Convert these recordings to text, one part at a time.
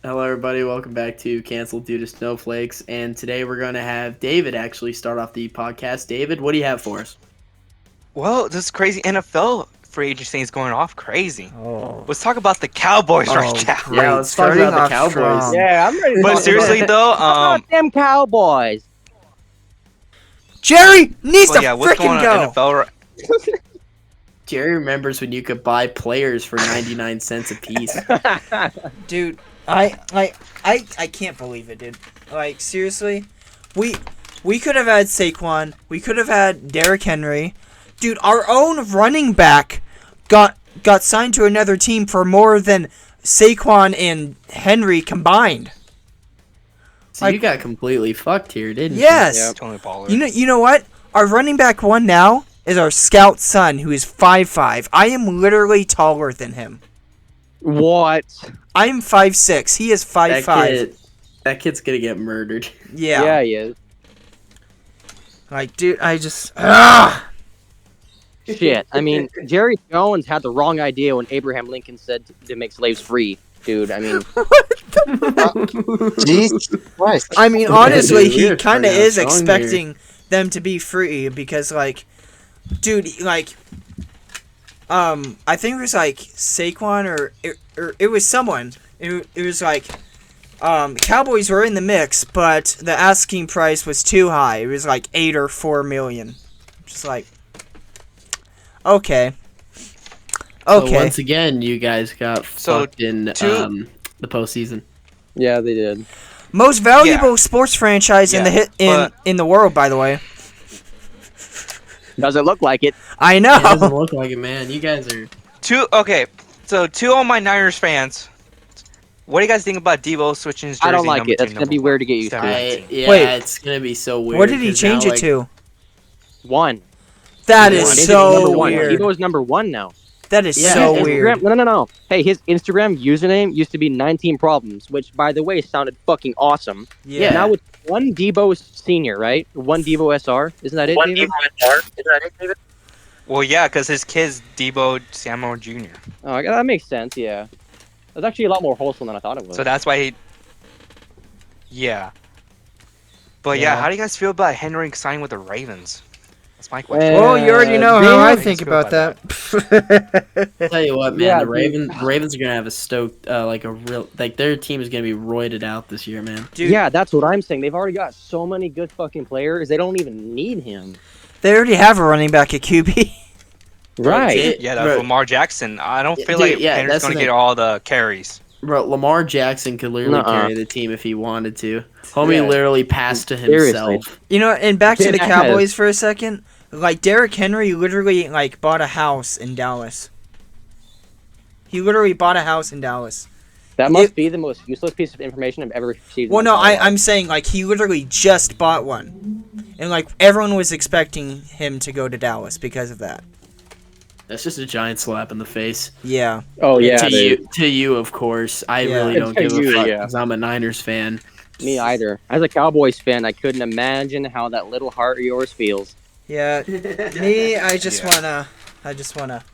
Hello, everybody. Welcome back to Canceled Due to Snowflakes. And today we're going to have David actually start off the podcast. David, what do you have for us? Well, this crazy NFL free agency is going off crazy. Oh, Let's talk about the Cowboys right now. great. Yeah, let's talk Starting about the off Cowboys. strong. Yeah, I'm ready to But talk seriously about though, How about them Cowboys. Jerry needs well, to yeah, what's going freaking on in go. NFL? Jerry remembers when you could buy players for 99 cents a piece. Dude, I can't believe it, dude. Like, seriously? We could have had Saquon. We could have had Derrick Henry. Dude, our own running back got signed to another team for more than Saquon and Henry combined. So you got completely fucked here, didn't Yes. Yep. Tony Pollard. You know what? Our running back one now is our scout son, who is 5'5". I am literally taller than him. What? I am 5'6". He is you? 5'5". That kid's going to get murdered. Yeah. He is. Like, dude, I just... Ugh! Shit. I mean, Jerry Jones had the wrong idea when Abraham Lincoln said to make slaves free. Dude, I mean... Jesus Christ. I mean, Yeah, honestly, dude, he we're kind of starting out is strong expecting them to be free because, like, dude, like, I think it was like Saquon or it was someone. It was like, Cowboys were in the mix, but the asking price was too high. It was like $8 or $4 million. Just like, okay. So Okay. once again, you guys got So, fucked in the postseason. Yeah, they did. Most valuable sports franchise in the but- in the world, by the way. Doesn't look like it. I It doesn't know. look like it, man. You guys are... Two of my Niners fans. What do you guys think about Debo switching his jersey? I don't like number it. to That's gonna number be one? weird to get used to. Yeah, Wait. it's going to be so weird. What did he 'cause change now, it to? One. That Yeah, is Debo's so number one. weird. Debo's number one now. That is Yeah, so his weird. No. Hey, his Instagram username used to be 19 problems, which, by the way, sounded fucking awesome. Yeah. Now it's one Debo Senior, right? One Debo SR. Isn't that it, David? Well, yeah, because his kid's Debo Samuel Jr. Oh, that makes sense. Yeah, that's actually a lot more wholesome than I thought it was. So that's why he. Yeah. But yeah, Yeah. how do you guys feel about Henry signing with the Ravens? That's my question. Well, you already know how I Ravens think feel about that. I'll tell you what, man. Yeah, the dude. Ravens are gonna have a stoked, their team is gonna be roided out this year, man. Dude, Yeah, that's what I'm saying. They've already got so many good fucking players. They don't even need him. they already have a running back at QB. Right. Yeah, that's Bro, Lamar Jackson. I don't feel Dude, like yeah, Henry's that's going the to get thing. all the carries. Bro, Lamar Jackson could literally Nuh-uh. carry the team if he wanted to. Homie Yeah. literally passed to Seriously. himself. You know, and back to the Yes. Cowboys for a second. Like, Derrick Henry literally, like, bought a house in Dallas. He literally bought a house in Dallas. That must be the most useless piece of information I've ever received. Well, in no, my entire life. I'm saying, like, he literally just bought one. And, like, everyone was expecting him to go to Dallas because of that. That's just a giant slap in the face. Yeah. Oh yeah, to dude. you, of course. I Yeah. really don't To give a you, fuck yeah. because I'm a Niners fan. Me either. As a Cowboys fan, I couldn't imagine how that little heart of yours feels. Yeah. Me, I just Yeah. wanna...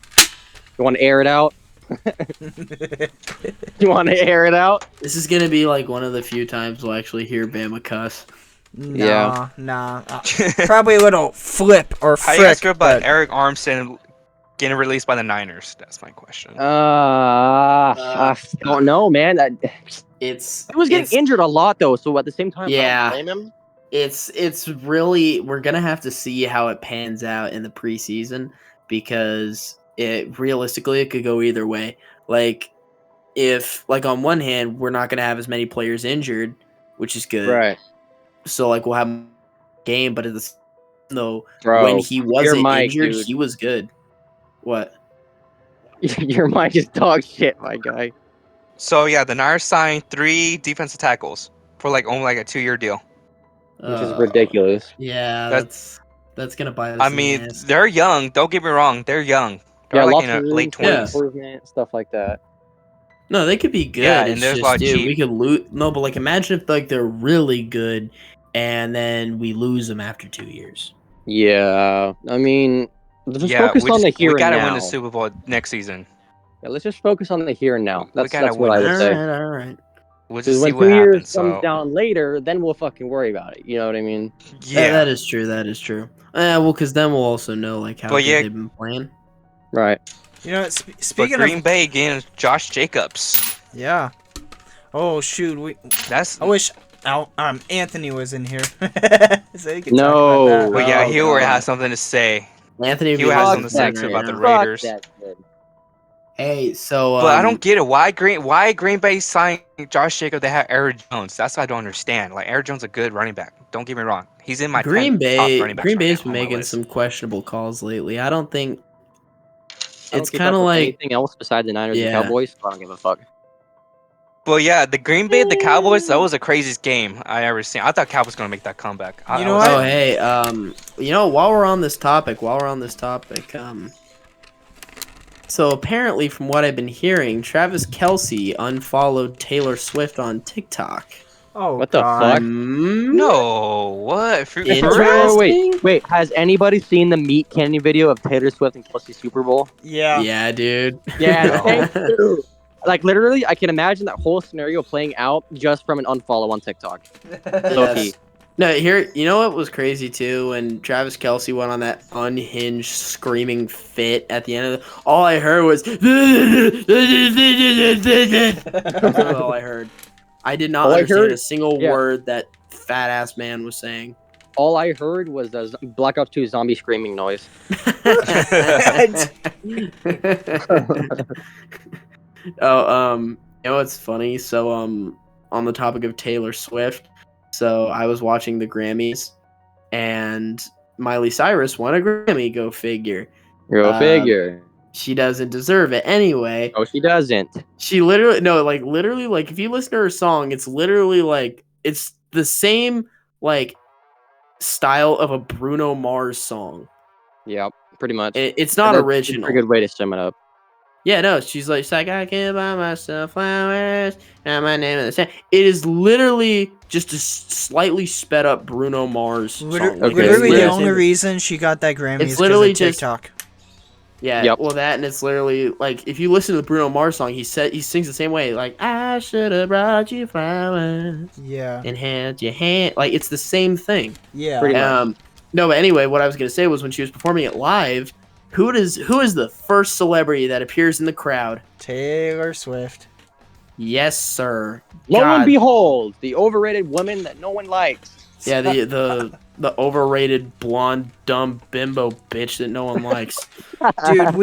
You want to air it out? You want to air it out? This is gonna be like one of the few times we'll actually hear Bama cuss. Nah. Probably a little flip or How do you guys frick. feel about but- Eric Armstead getting released by the Niners? That's my question. I don't know, man. It's He was getting it's- injured a lot though, so at the same time, Yeah. I don't blame him. It's really, we're gonna have to see how it pans out in the preseason because it realistically it could go either way. Like if like on one hand we're not gonna have as many players injured, which is good. Right, So like we'll have a game, but at the though bro. when he wasn't mic, injured, dude. he was good. What? Your mic is dog shit, my guy. So yeah, the Niners signed 3 defensive tackles for like only like a 2-year deal. Which is ridiculous. Yeah, That's- that's gonna bite us. I in the mean, ass. they're young. Don't get me wrong. They're young. They're Yeah, like lots in of their room late for 20s. improvement, stuff like that. No, they could be good. Yeah, It's and there's a just, lot of dude, cheap. we could lose. No, but like imagine if like they're really good, and then we lose them after 2 years. Yeah, I mean, let's just Yeah, focus on the here we gotta and win now. the Super Bowl next season. Yeah, let's just focus on the here and now. We That's gotta what I win would All say. right, all right. We'll Because just see when what 2 years happens. comes So down later, then we'll fucking worry about it. You know what I mean? yeah, That is true. That is true. Well, because then we'll also know like how But good yeah. they've been playing. Right. You know, but speaking Green of Bay getting Josh Jacobs. yeah. Oh shoot, That's I wish Anthony was in here so he could No. talk about But yeah, Oh, he already God. has something to say. Anthony He has something to say right too about the now. Raiders. Fuck that kid. Hey, so But I don't get it. Why Green Bay signed Josh Jacobs? They have Aaron Jones. That's what I don't understand. Like Aaron Jones is a good running back. Don't get me wrong. He's in my 10 top running backs. Green right Bay's now been on my making list. some questionable calls lately. I don't think I don't it's keep kind up of with like anything else besides the Niners and Yeah. Cowboys. So I don't give a fuck. But yeah, the Green Bay, the Cowboys, that was the craziest game I ever seen. I thought Cowboys gonna make that comeback. You know was what? Oh, stunned. hey, while we're on this topic, so apparently from what I've been hearing, Travis Kelce unfollowed Taylor Swift on TikTok. Oh What the God. fuck? No, what? For real? Interesting. Wait. Has anybody seen the Meat Candy video of Taylor Swift and Kelsey Super Bowl? Yeah. Yeah, dude. Yeah, No. thank you. Like literally, I can imagine that whole scenario playing out just from an unfollow on TikTok. Yes. No, here, you know what was crazy too? When Travis Kelce went on that unhinged screaming fit at the end of all I heard was that's all I heard. I did not All I understand heard- a single yeah. word that fat ass man was saying. All I heard was the Black Ops 2 zombie screaming noise. Oh, you know what's funny? So, on the topic of Taylor Swift, so I was watching the Grammys, and Miley Cyrus won a Grammy. Go figure. Go figure. She doesn't deserve it anyway. Oh, she doesn't. She literally, like if you listen to her song, it's literally like it's the same like style of a Bruno Mars song. Yep, pretty much. It's not That's original. a pretty good way to sum it up. Yeah, no, she's like I can buy myself flowers, and my name is the same. It is literally just a slightly sped up Bruno Mars song. Literally, Like, Okay, it's the yeah. only reason she got that Grammy It's is literally because of just- TikTok. Yeah, Yep. well, that and it's literally like if you listen to the Bruno Mars song, he sings the same way. Like I should have brought you flowers Yeah. and held your hand. Like it's the same thing. Yeah. Pretty much. No, but anyway, what I was gonna say was when she was performing it live, who is the first celebrity that appears in the crowd? Taylor Swift. Yes, sir. Lo God. and behold, the overrated woman that no one likes. Yeah, the overrated blonde dumb bimbo bitch that no one likes. Dude,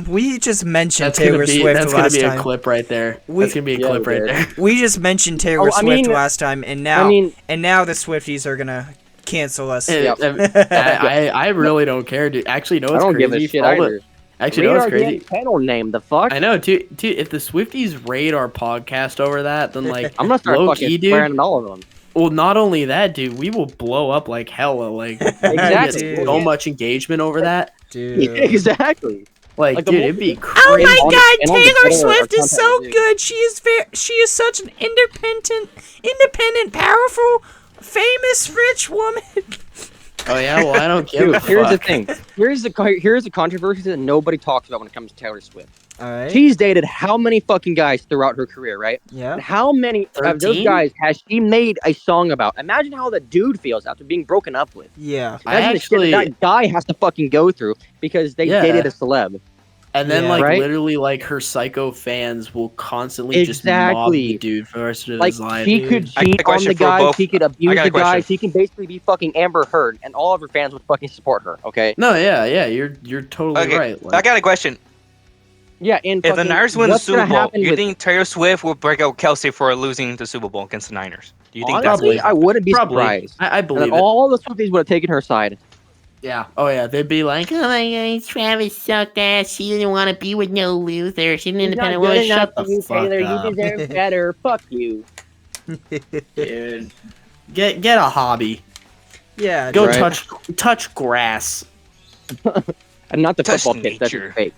we just mentioned That's Taylor gonna be Swift that's gonna last be a time. clip right there. We- That's gonna be a Yeah, clip we right did. there. We just mentioned Taylor Oh, I Swift mean- last time, and now I mean, now the Swifties are gonna cancel us. Yep. I really don't care, dude. Actually, no, I it's don't crazy. give a shit All the- either. Actually, no, Read it's our crazy. damn channel name. The fuck? I know, dude. If the Swifties raid our podcast over that, then like, I'm gonna start low fucking key, dude. swearing at all of them. Well, not only that, dude, we will blow up like hella. Like, Exactly. we get so much engagement over that. Dude. Exactly. Like, Like, the dude, more- it'd be Oh crazy. my on- God, and on the Taylor Twitter, Swift our is so content is- good. She is such an independent, powerful, famous, rich woman. Oh yeah, well, I don't give Dude, a here's the fuck. thing. Here's the controversy that nobody talks about when it comes to Taylor Swift. All right. She's dated how many fucking guys throughout her career, right? Yeah. And how many of those 13? guys has she made a song about? Imagine how the dude feels after being broken up with. Yeah. I Imagine the shit that, actually, that guy has to fucking go through because they Yeah. dated a celeb. and then Yeah. like Right? literally, like her psycho fans will constantly just mob Exactly. the dude for the rest of Like his life. she dude. could I got a cheat on question the for guys, both. she could I abuse got a the guys, question. she can basically be fucking Amber Heard, and all of her fans would fucking support her. Okay. No, yeah, you're totally Okay, right. I Like, got a question. Yeah, and If the fucking- Niners win the what's gonna Super Bowl, happen you with- think Taylor Swift will break out Kelsey for losing the Super Bowl against the Niners? Do you think Honestly, that's I wouldn't be probably. surprised. I And believe then it. all the Swifties would have taken her side. Yeah. Oh yeah, they'd be like, oh my God, Travis sucked ass. She didn't want to be with no loser. She's an independent woman. Shut the fuck up, deserve better. Fuck you. dude. Get a hobby. Yeah. Go Right. touch grass. And not the Touch football pitch. That's nature. fake.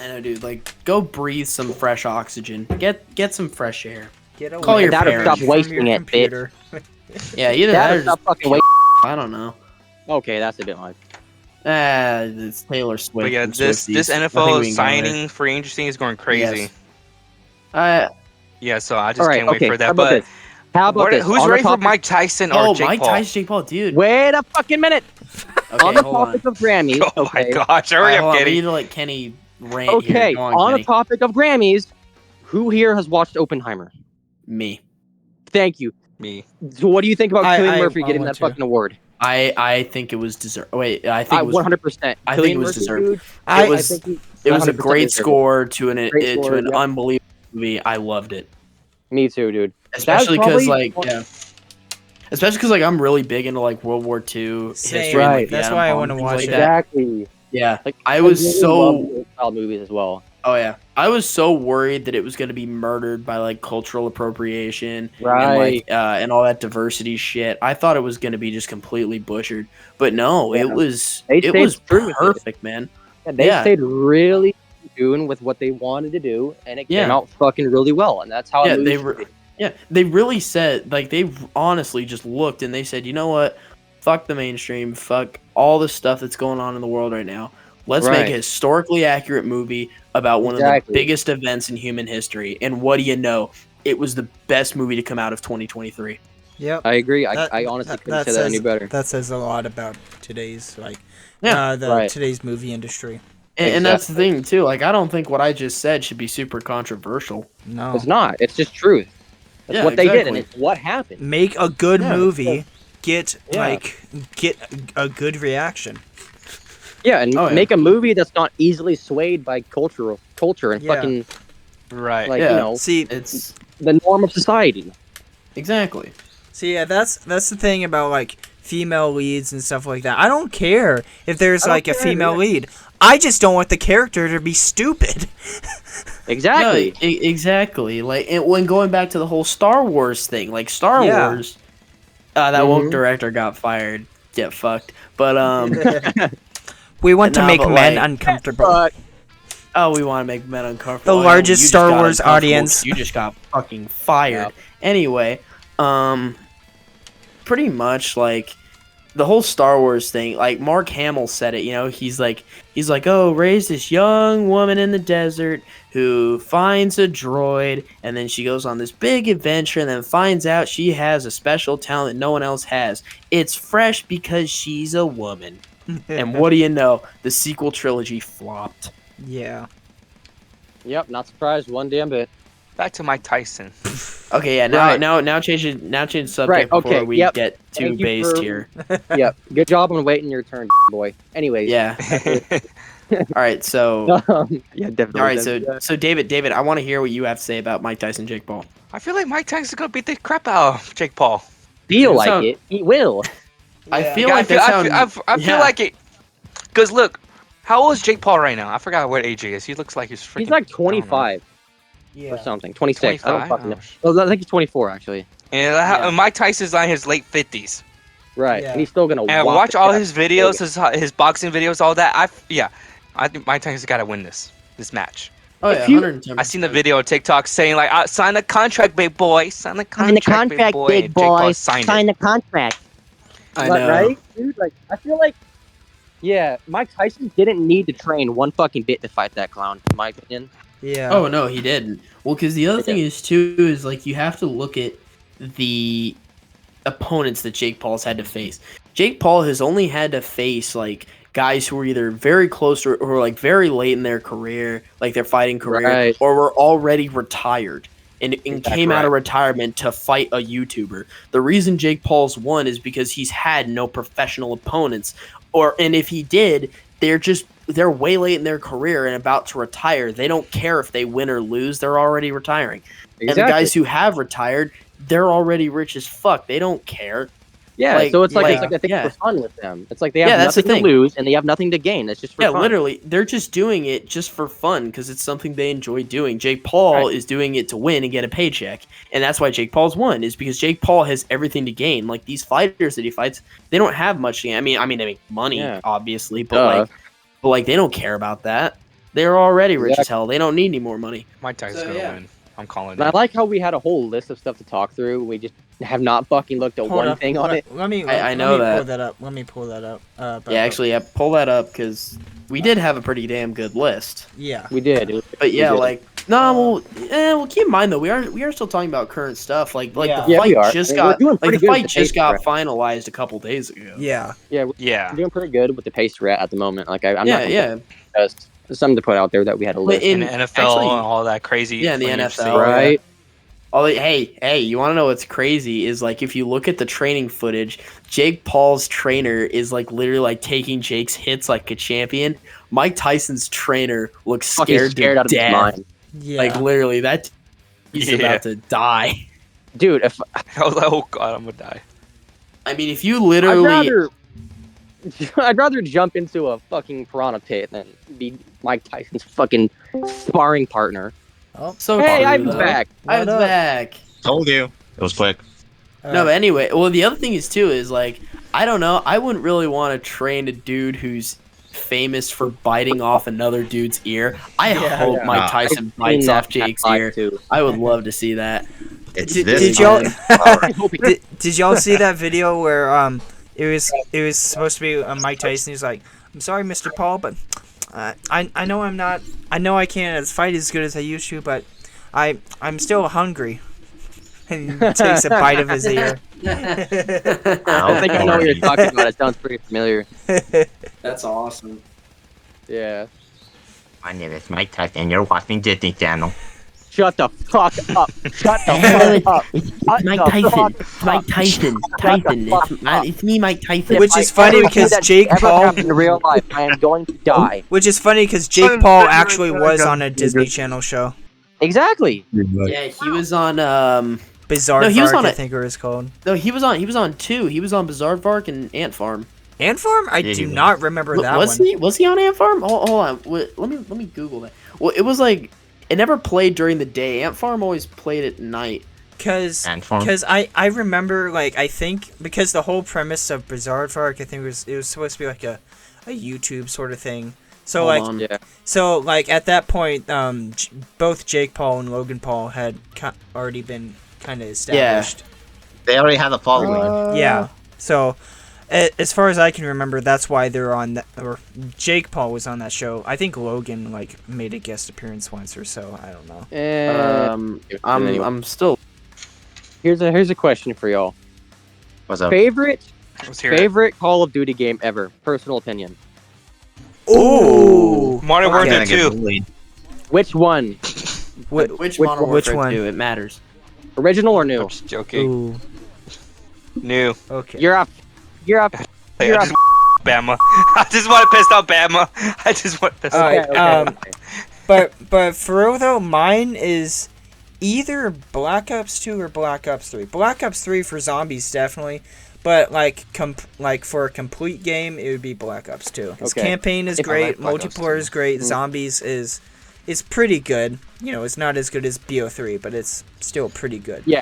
I know, dude. Like, go breathe some fresh oxygen. Get some fresh air. Get away Call your from parents. your Stop wasting it, computer. Yeah, either that That or or stop just, fucking wait. I don't know. Okay, that's a bit much. It's Taylor Swift. But yeah, and this Swifties. I think we NFL can go there. signing free agency is going crazy. Yes. Yeah, so I just All right, can't wait okay, for how that. about But this? How about this? who's On the ready for topic- Mike Tyson or Oh, Jake Mike Paul? Tyson, Jake Paul, dude. Wait a fucking minute. Okay, On the hold topic on. of Grammys, Oh my okay. gosh, hurry up, Hold on, we Kenny. need to let Kenny rant here. Okay, Go on on, the Kenny. topic of Grammys, who here has watched Oppenheimer? Me. Thank you. Me. So what do you think about Cillian Murphy I getting want that to. fucking award? I think it was deserved. Wait, I think it was 100%. I think Cillian it was Murphy, deserved. dude, I It was think he it was a 100% great deserved it. score to an Great score, yep. unbelievable movie. I loved it. Me too, dude. Especially probably- because especially because like I'm really big into like World War II Same. history. And, like, Right. the That's atom why I bomb wanna and things watch like it. that. Exactly. Yeah, Like I was really so love those style movies as well. oh yeah, I was so worried that it was going to be murdered by like cultural appropriation and Right. like and all that diversity shit. I thought it was going to be just completely butchered, but no, Yeah. it was They it stayed was true with it. perfect, man. And they Yeah. stayed really doing with what they wanted to do, and it came Yeah. out fucking really well. And that's how Yeah, it they moves. were. Yeah, they really said like they honestly just looked and they said, you know what, fuck the mainstream, fuck all the stuff that's going on in the world right now. Let's make Right. a historically accurate movie about one of the Exactly. biggest events in human history. And what do you know? It was the best movie to come out of 2023. Yep. I agree. That- I honestly that- couldn't that say that any says- better. That says a lot about today's Yeah, right. today's movie industry. And that's the thing too. Like, I don't think what I just said should be super controversial. No. It's not. It's just truth. That's Yeah, what they did, and exactly. it's what happened. Make a good Yeah. movie. Get Yeah. get a good reaction. Yeah, and Oh, yeah. make a movie that's not easily swayed by culture and Yeah. fucking Right. like Yeah. you know See, It's the norm of society. exactly. yeah, that's the thing about like female leads and stuff like that. I don't care if there's I don't like a care, female yeah. lead. I just don't want the character to be stupid. Exactly. No, exactly. Like, and when going back to the whole Star Wars thing, like Star Yeah. Wars, that woke director got fired. Get fucked. But We want to No, make but, men like- uncomfortable. But oh, we want to make men uncomfortable. The Oh, largest you just Star got Wars uncomfortable audience. 'cause You just got fucking fired. Yep. Anyway, pretty much like the whole Star Wars thing. Like Mark Hamill said it. You know, he's like, oh, raise this young woman in the desert who finds a droid, and then she goes on this big adventure, and then finds out she has a special talent no one else has. It's fresh because she's a woman. And what do you know? The sequel trilogy flopped. Yeah. yep, not surprised one damn bit. Back to Mike Tyson. Okay, yeah, Right. now change the subject Right, before okay, we yep. get too Thank you based for- here. Yep, good job on waiting your turn, boy. Anyways, Yeah. All right, so yeah, definitely. all right, so David, I want to hear what you have to say about Mike Tyson, Jake Paul. I feel like Mike Tyson's gonna beat the crap out of Jake Paul. feel You like sound- it. He will. I feel Yeah, like that sound. I feel yeah. like it. Cause look, how old is Jake Paul right now? I forgot what age he is. He looks like he's freaking. He's like I don't know. 25 Yeah. or something. 26. I don't 25? fucking know. Oh, Oh, I think he's 24 actually. And Yeah. Mike Tyson's in his late 50s. Right, Yeah. and he's still gonna. And whop watch the all shit his out of videos, his boxing videos, all that. I think Mike Tyson's got to win this match. Oh yeah, if you- 110. I seen the video on TikTok saying like, "Sign the contract, big boy. Sign the Sign the contract, contract, boy." big And Jake Paul boy. signed Sign it. the contract. I Like, know. right, dude? Like, I feel like, yeah, Mike Tyson didn't need to train one fucking bit to fight that clown, in my opinion. Yeah. Oh no, he didn't. Well, because the other He thing is too is like you have to look at the opponents that Jake Paul's had to face. Jake Paul has only had to face like guys who were either very close or like very late in their career, like their fighting career, Right. or were already retired and That's came out of right. retirement to fight a YouTuber. The reason Jake Paul's won is because he's had no professional opponents, and if he did, they're way late in their career and about to retire. They don't care if they win or lose; they're already retiring. And the guys who have retired, they're already rich as fuck. They don't care. yeah, like- so it's like, yeah. it's like I think Yeah. for fun with them. It's like they have Yeah, that's the nothing to thing. lose and they have nothing to gain. It's just for Yeah, fun. literally, they're just doing it just for fun because it's something they enjoy doing. Jake Paul Right. is doing it to win and get a paycheck, and that's why Jake Paul's won. Is because Jake Paul has everything to gain. Like these fighters that he fights, they don't have much to gain. I mean, they make money, Yeah. obviously, but Duh. like they don't care about that. They're already rich as Exactly. hell. They don't need any more money. Mike Tyson's So, gonna yeah. win. I'm calling And I it. like how we had a whole list of stuff to talk through. We just have not fucking looked at Hold one up. thing on it. Let me. I let know me that. Pull that up. Let me pull that up. Yeah, actually, pull that up because we did have a pretty damn good list. Yeah. We did. But yeah, did. like No, well, keep in mind though, we are still talking about current stuff. Like Yeah. the Yeah, we fight are. just I mean, we're got doing like pretty the good with fight the just pace got we're at. finalized a couple days ago. Yeah. Yeah, Yeah. we're doing pretty good with the pace we're at the moment. Like I'm Yeah, not yeah. just something to put out there that we had a But list. In the in NFL actually, and all that crazy. yeah, in the when you NFL, see- Right. Hey, you want to know what's crazy is like if you look at the training footage, Jake Paul's trainer is like literally like taking Jake's hits like a champion. Mike Tyson's trainer looks Fucking scared scared to out of his death. mind. Yeah. Like literally, he's Yeah. about to die. Dude, if I was like, oh god, I'm gonna die. I mean, if you literally, I'd rather jump into a fucking piranha pit than be Mike Tyson's fucking sparring partner. Oh, so Hey, true, Ivan's though. back. Ivan's What up? back. Told you. It was quick. No, but anyway, well, the other thing is too is like I don't know. I wouldn't really want to train a dude who's famous for biting off another dude's ear. I hope Yeah. Mike Tyson bites off Jake's ear. Too. I would love to see that. It's Did, this did y'all power. did y'all see that video where it was supposed to be Mike Tyson? He's like, "I'm sorry, Mr. Paul, but I know I know I can't fight as good as I used to, but I'm still hungry." And he takes a bite of his ear. I don't think I know what you're talking about. It sounds pretty familiar. That's awesome. Yeah. My name is Mike Tyson, and you're watching Disney Channel. Shut the fuck up. Shut the fuck up. It's Mike Tyson. It's Mike Tyson. It's me, Mike Tyson. Which is funny because Jake Paul. In real life, I am going to die. Which is funny because Jake Paul actually was on a Disney Channel show. Exactly. Yeah, he was on Bizarre No, he was Fark, on I it. think it was called. No, he was on two. He was on Bizarre Vark and Ant Farm. Ant Farm? I Yeah, do he was. not remember that Was one. he? Was he on Ant Farm? Hold on. Let me Google that. Well, it was like it never played during the day. Ant Farm always played at night. Because Ant Farm. I remember, like, I think, because the whole premise of Bizarre Fark, I think it was supposed to be like a YouTube sort of thing. So, Hold like, on. Yeah. so, like, at that point, both Jake Paul and Logan Paul had already been kind of established. They already had a following. Yeah. So, as far as I can remember, that's why they're on that, or Jake Paul was on that show. I think Logan, like, made a guest appearance once or so. I don't know. I'm still. Here's a question for y'all. What's up? Let's hear it. Favorite Call of Duty game ever? Personal opinion. Ooh. Modern I'm Warfare gonna get 2. bullied. Which one? Which Modern which Warfare one? 2? It matters. Original or I'm new? just joking. Ooh. New. Okay. You're up. You're up. Hey, You're I up. just Bama. I just want to piss off Bama. I just want to piss off. Alright, Okay. but for real though, mine is either Black Ops 2 or Black Ops 3. Black Ops 3 for zombies definitely, but like for a complete game, it would be Black Ops 2. Its Okay. campaign is I great, like Black Ops multiplayer 2. is great, Mm. zombies is pretty good. You know, it's not as good as BO3, but it's still pretty good. Yeah.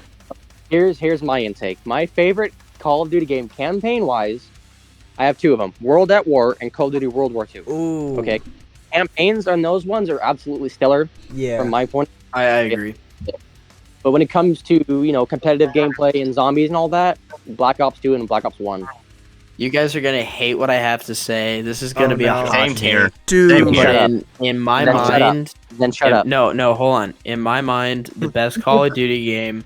Here's my intake. My favorite Call of Duty game, campaign wise, I have two of them: World at War and Call of Duty World War II. Ooh. Okay, campaigns on those ones are absolutely stellar Yeah. from my point. I agree. But when it comes to competitive gameplay and zombies and all that, Black Ops 2 and Black Ops 1. You guys are gonna hate what I have to say. This is gonna Oh, be a no. hot Same take. here. Dude. Same But here. in my Then shut up. mind, Then shut up. No, hold on. In my mind, the best Call of Duty game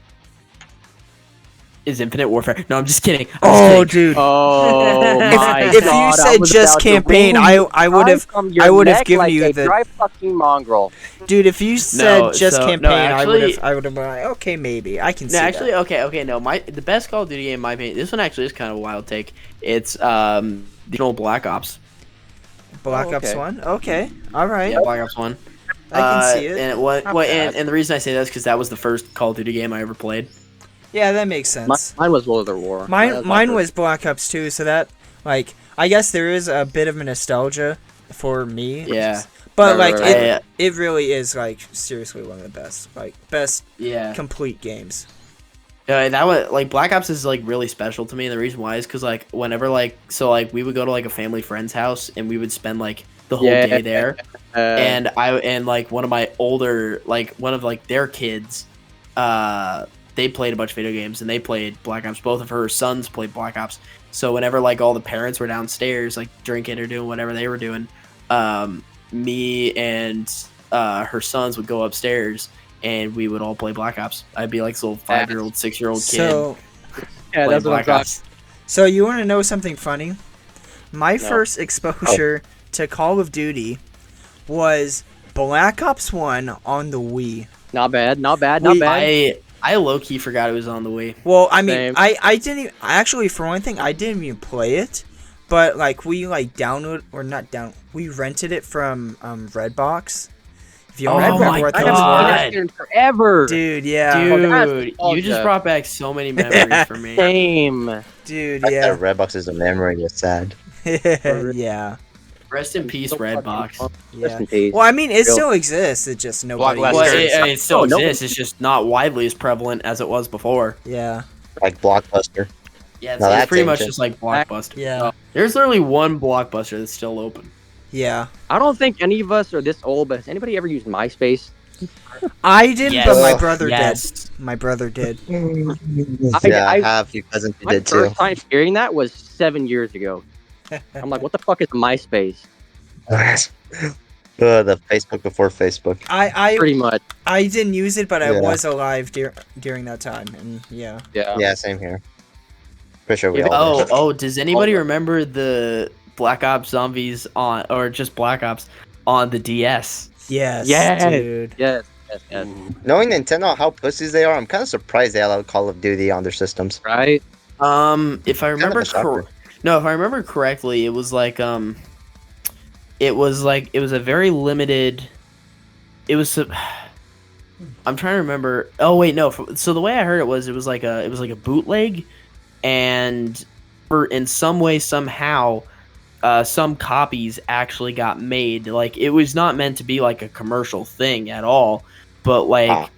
is Infinite Warfare. No, I'm just kidding. Oh, dude. Oh my If god! you I said was just about to campaign, wring I you would have from your I would have neck given like you a the dry fucking mongrel. dude. If you said No, just so- no, campaign, actually- I would have been like, okay, maybe I can see No, actually, that. okay. No, the best Call of Duty game, in my opinion. This one actually is kind of a wild take. It's the old Black Ops. Black Oh, Ops okay. 1. Okay, all right. Yeah, Black Ops 1. I can see it. And what? Not Well, bad. and the reason I say that is because that was the first Call of Duty game I ever played. Yeah, that makes sense. Mine was World at War. That Mine my first. was Black Ops 2, so that, like, I guess there is a bit of a nostalgia for me. Yeah. But Right, like right, it really is like seriously one of the best Yeah. complete games. That was like Black Ops is like really special to me, and the reason why is because like whenever we would go to like a family friend's house and we would spend like the whole Yeah. day there, And and like one of my older one of like their kids, they played a bunch of video games and they played Black Ops. Both of her sons played Black Ops. So whenever like all the parents were downstairs like drinking or doing whatever they were doing, me and her sons would go upstairs and we would all play Black Ops. I'd be like this little 5-year-old, 6-year-old kid. So Yeah, that's what I'm talking. So you want to know something funny? My first exposure to Call of Duty was Black Ops 1 on the Wii. Not bad, not bad, not bad. I low-key forgot it was on the Wii. Well, I mean, Same. I didn't even, actually, for one thing, I didn't even play it, but like we we rented it from Redbox. If you remember my what God. that was, Forever. dude, yeah, Dude, you just brought back so many memories for me. Same. dude, That yeah, Redbox is a memory. It's sad. yeah, Rest in peace, Redbox. yeah. in peace. Well, I mean, it still exists. It just nobody. Blockbuster. Well, uses it still Oh, no. exists. It's just not widely as prevalent as it was before. Yeah, Like Blockbuster. Yeah, it's, No, it's that's pretty much ancient. just like Blockbuster. yeah, There's literally one Blockbuster that's still open. yeah. I don't think any of us are this old, but has anybody ever used MySpace? I didn't, Yes. but my brother Yes. did. My brother did. Yeah, I have. Your cousin My did too. first time hearing that was 7 years ago. I'm like, what the fuck is MySpace? The Facebook before Facebook. Pretty much. I didn't use it, but I Yeah. was alive during that time, and yeah. Yeah. Yeah, same here. Pretty sure we Yeah, all. did. Does anybody remember the Black Ops Zombies on, or just Black Ops on the DS? Yes, Yes. dude. Yes. Yes. Yes. Knowing Nintendo how pussies they are, I'm kind of surprised they allowed Call of Duty on their systems. Right. If I remember a shocker. if I remember correctly, it was like it was a very limited. It was. I'm trying to remember. Oh wait, no. So the way I heard it was like a bootleg, and in some way somehow, some copies actually got made. Like it was not meant to be like a commercial thing at all, but like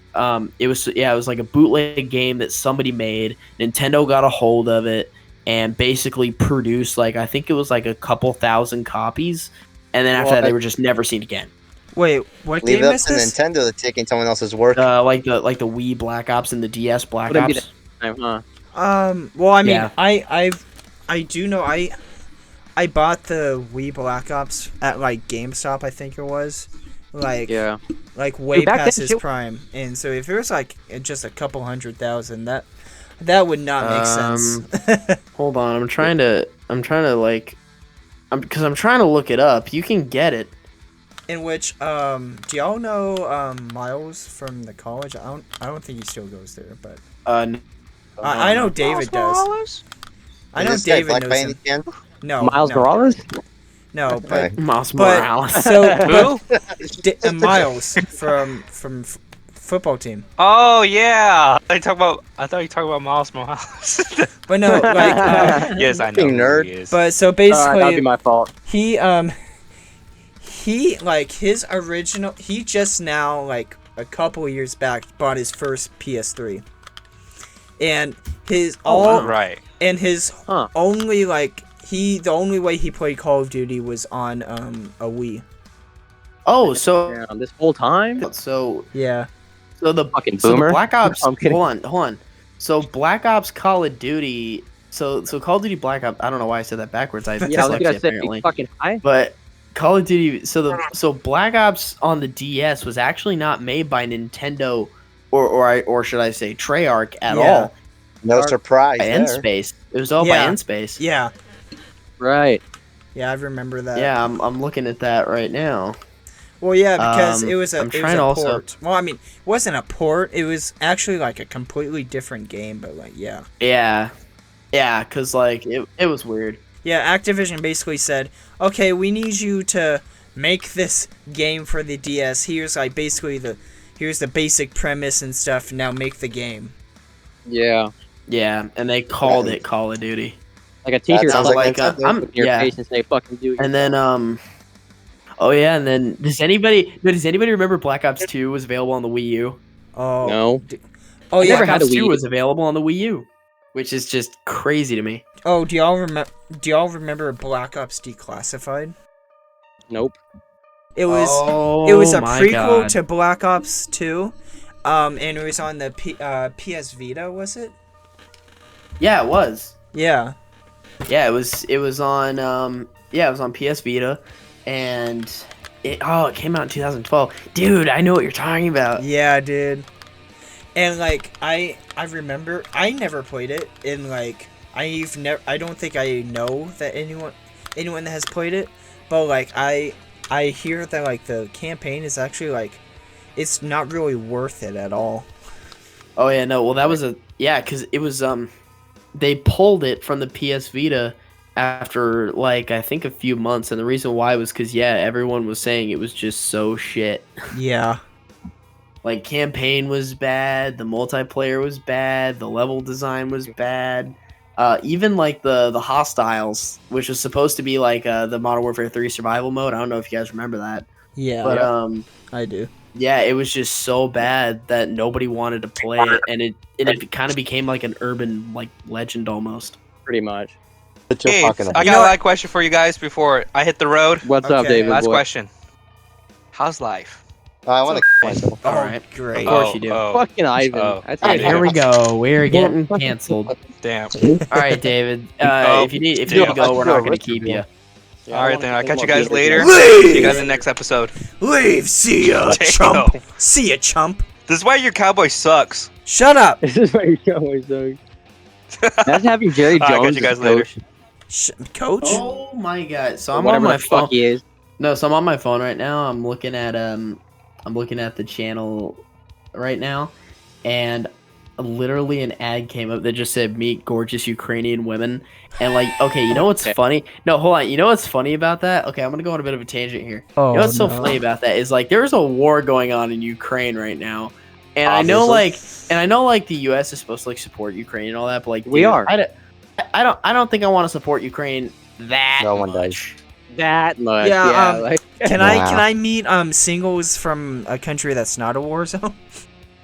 it was like a bootleg game that somebody made. Nintendo got a hold of it and basically produced like I think it was like a couple thousand copies, and then after that they were just never seen again. Wait, what Leave game it up is to this? Nintendo to taking someone else's work. Like the Wii Black Ops and the DS Black Wouldn't be Ops. Huh? Well, I mean, Yeah. I do know I bought the Wii Black Ops at like GameStop, I think it was, like Yeah. like way Dude, back past then, its shit- Um, Um, prime, and so if it was like just a couple $100,000, that would not make sense. Hold on, I'm trying to look it up. You can get it. In which, do y'all know Miles from the college? I don't think he still goes there, but I know David does. I know Is this guy David black knows by him. any chance? No, Miles no, Morales? no, but Okay. Miles but Morales. so Who? Miles from football team. Oh yeah. I thought you talking about Miles Morales. But no, like, Yes, I know. Fucking who nerd. he is. but so That'd be basically, my fault. he like his original. He just now like a couple years back bought his first PS3, and his right. and his Huh. only like the only way he played Call of Duty was on a Wii. Oh, so Damn, this whole time? Yeah. the Fucking so boomer. the Black Ops. I'm kidding. Hold on. So Black Ops Call of Duty. So Call of Duty Black Ops. I don't know why I said that backwards. I have Yeah, I was dyslexia, gonna say apparently. fucking high. But Call of Duty. So Black Ops on the DS was actually not made by Nintendo, or should I say Treyarch at Yeah. all. No surprise. By there. N-Space. It was all Yeah. by N-Space. Yeah. Right. Yeah, I remember that. Yeah, I'm looking at that right now. Well, yeah, because Um, it was a I'm it was trying a to also- port. Well, I mean, it wasn't a port. It was actually like a completely different game, but like, yeah. Yeah, because like it was weird. Yeah, Activision basically said, "Okay, we need you to make this game for the DS. Here's like basically here's the basic premise and stuff. Now make the game." Yeah. Yeah, and they called it Call of Duty. Like a teacher sounds sounds like like Nintendo. in your yeah. face and say fucking do. And then oh yeah, and then does anybody remember Black Ops 2 was available on the Wii U? Oh. No. Oh I yeah. never Black had a Ops 2 Wii. was available on the Wii U, which is just crazy to me. Oh, do y'all remember Black Ops Declassified? Nope. It was Oh, it was a my prequel God. to Black Ops 2. And it was on the PS Vita, was it? Yeah, it was. Yeah. Yeah, it was on PS Vita, and it came out in 2012. Dude, I know what you're talking about. Yeah, dude. And like I remember I never played it, and like I don't think I know that anyone that has played it, but like I hear that like the campaign is actually like it's not really worth it at all. Oh yeah, no. Well, that was because it was they pulled it from the PS Vita after like I think a few months, and the reason why was because everyone was saying it was just so shit. Yeah. Like campaign was bad, the multiplayer was bad, the level design was bad. Even like the hostiles, which was supposed to be like the Modern Warfare 3 survival mode. I don't know if you guys remember that. Yeah. But I do. yeah, it was just so bad that nobody wanted to play it, and it kind of became like an urban like legend almost. Pretty much. What you're Hey, talking about. I got a last question for you guys before I hit the road. What's up, Okay. David? Last boy? question. How's life? I want to myself. Oh, Alright. great. Of course you do. Fucking Ivan. Oh. That's And right. here we go. We're getting canceled. Damn. All right, David. If you need to go, we're not going to keep you. Yeah, All right, then. I'll catch you guys more later. beers. See you guys in the next episode. Leave. See ya, Damn. chump. See ya, chump. This is why your Cowboy sucks. Shut up. This is where you're going, so. That's having Jerry All right, Jones catch you as guys later. coach. Coach. Oh my god! So Or I'm on whatever my the fuck phone. he is. No, so I'm on my phone right now. I'm looking at the channel right now, and literally an ad came up that just said "Meet gorgeous Ukrainian women," and like, okay, you know what's funny? No, hold on. You know what's funny about that? Okay, I'm gonna go on a bit of a tangent here. Oh, You know what's so funny about that is like there's a war going on in Ukraine right now, and I know like the U.S. is supposed to like support Ukraine and all that, but like We dude, are. I don't think I want to support Ukraine that No one does. much. That much. Yeah, Yeah. um, Can I Wow. meet singles from a country that's not a war zone?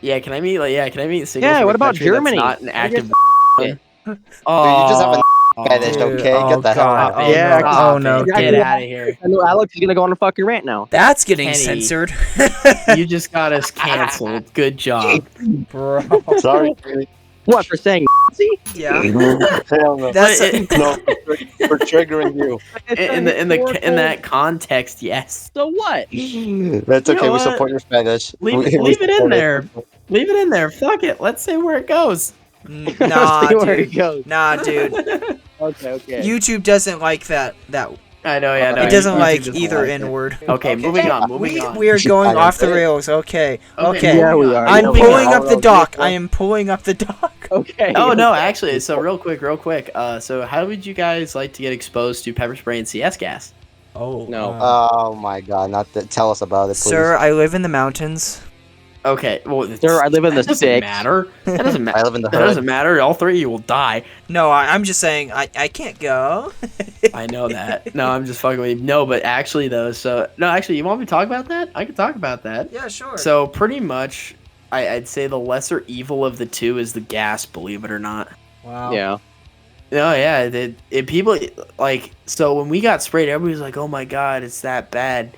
Yeah, can I meet singles? Yeah, from what a about country that's Germany? Not an active. Yeah. Oh, You just have a fetish, Dude, okay? Get the hell God. out. Oh, Yeah, no. stop Oh no, it. get Get it. out of here! I know Alex is gonna go on a fucking rant now. That's getting Kenny. censored. You just got us canceled. Good job. Bro. Sorry. What for saying? Yeah. Hell no. That's But No, for triggering you. in that context, yes. So what? That's You okay. know We what? support your fetish. Leave We it in support there. Leave it in there. Fuck it. Let's see where it goes. Nah, See where it dude. goes. Nah, dude. Okay. YouTube doesn't like that. I know. Yeah. No, It doesn't YouTube like doesn't either like it. N-word. Okay, moving on. Moving on. We are going I off the agree. rails. Okay. Okay, Okay. Yeah, we are. I'm Moving pulling on. up the dock. I am pulling up the dock. Okay. Oh no, actually, so real quick. So how would you guys like to get exposed to pepper spray and CS gas? Oh No. Oh my god, not that. Tell us about it, please. sir, I live in the mountains. Okay, well, Sir, I live in the that doesn't sticks. matter. That doesn't I matter. live in the That doesn't hood. matter. All three of you will die. No, I'm just saying I can't go. I know that. No, I'm just fucking with you. No, but actually though, you want me to talk about that? I can talk about that. Yeah, sure. So pretty much, I'd say the lesser evil of the two is the gas. Believe it or not. Wow. Yeah. No, yeah, people like so when we got sprayed, everybody was like, "Oh my god, it's that bad."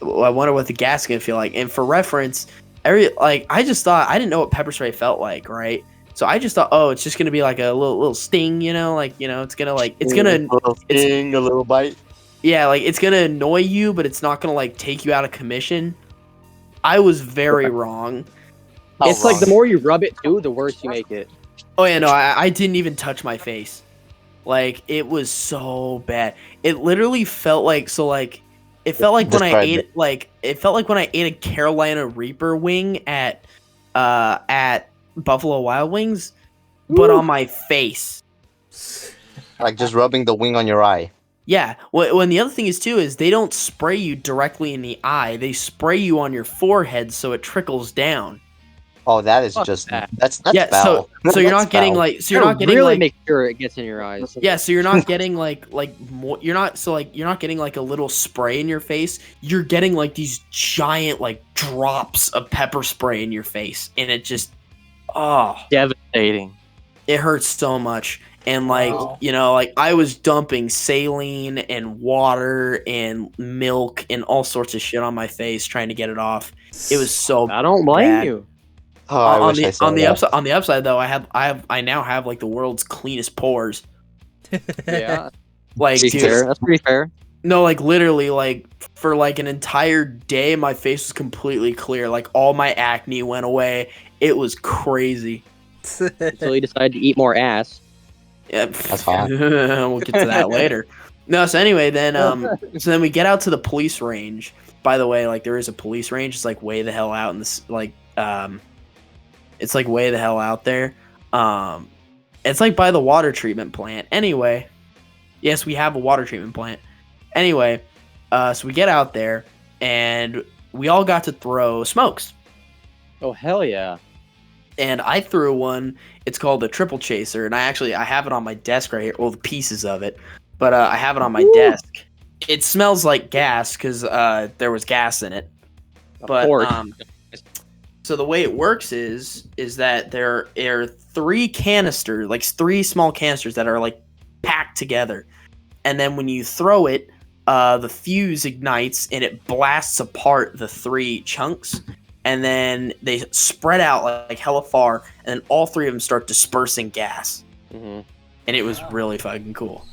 Well, I wonder what the gas is gonna feel like. And for reference, I just thought I didn't know what pepper spray felt like, right? So I just thought, oh, it's just gonna be like a little sting, it's gonna A little sting, a little bite. yeah, like it's gonna annoy you, but it's not gonna like take you out of commission. I was very wrong. It's like the more you rub it too, the worse you make it. Oh yeah, no, I didn't even touch my face. Like it was so bad. It literally felt like it felt like when I ate a Carolina Reaper wing at Buffalo Wild Wings, but on my face. Like just rubbing the wing on your eye. Yeah. When the other thing is too is they don't spray you directly in the eye. They spray you on your forehead so it trickles down. Oh, that is Fuck just that. that's Yeah. foul. So you're That's not getting foul. you're not getting really like make sure it gets in your eyes. yeah. So you're not getting more. You're not getting like a little spray in your face. You're getting like these giant like drops of pepper spray in your face, and it just Devastating. it hurts so much. And like Wow. I was dumping saline and water and milk and all sorts of shit on my face trying to get it off. It was so I don't blame bad. you. Oh, I on wish I saw the that. upside though, I now have like the world's cleanest pores. Yeah. Like Pretty dude, fair. That's pretty fair. No, like literally, like for like an entire day, my face was completely clear. Like all my acne went away. It was crazy. Until you decide to eat more ass. Yeah, That's fine. we'll get to that later. No, so anyway, then we get out to the police range. By the way, like there is a police range. It's like way the hell out in this, like it's like way the hell out there. It's like by the water treatment plant. Anyway, yes, we have a water treatment plant. Anyway, so we get out there and we all got to throw smokes. Oh hell yeah! And I threw one. It's called the Triple Chaser, and I have it on my desk right here. Well, the pieces of it, but I have it on my desk. It smells like gas because there was gas in it. But so the way it works is that there are three small canisters that are like packed together, and then when you throw it, the fuse ignites and it blasts apart the three chunks. And then they spread out like hella far, and then all three of them start dispersing gas. Mm-hmm. And it was really fucking cool.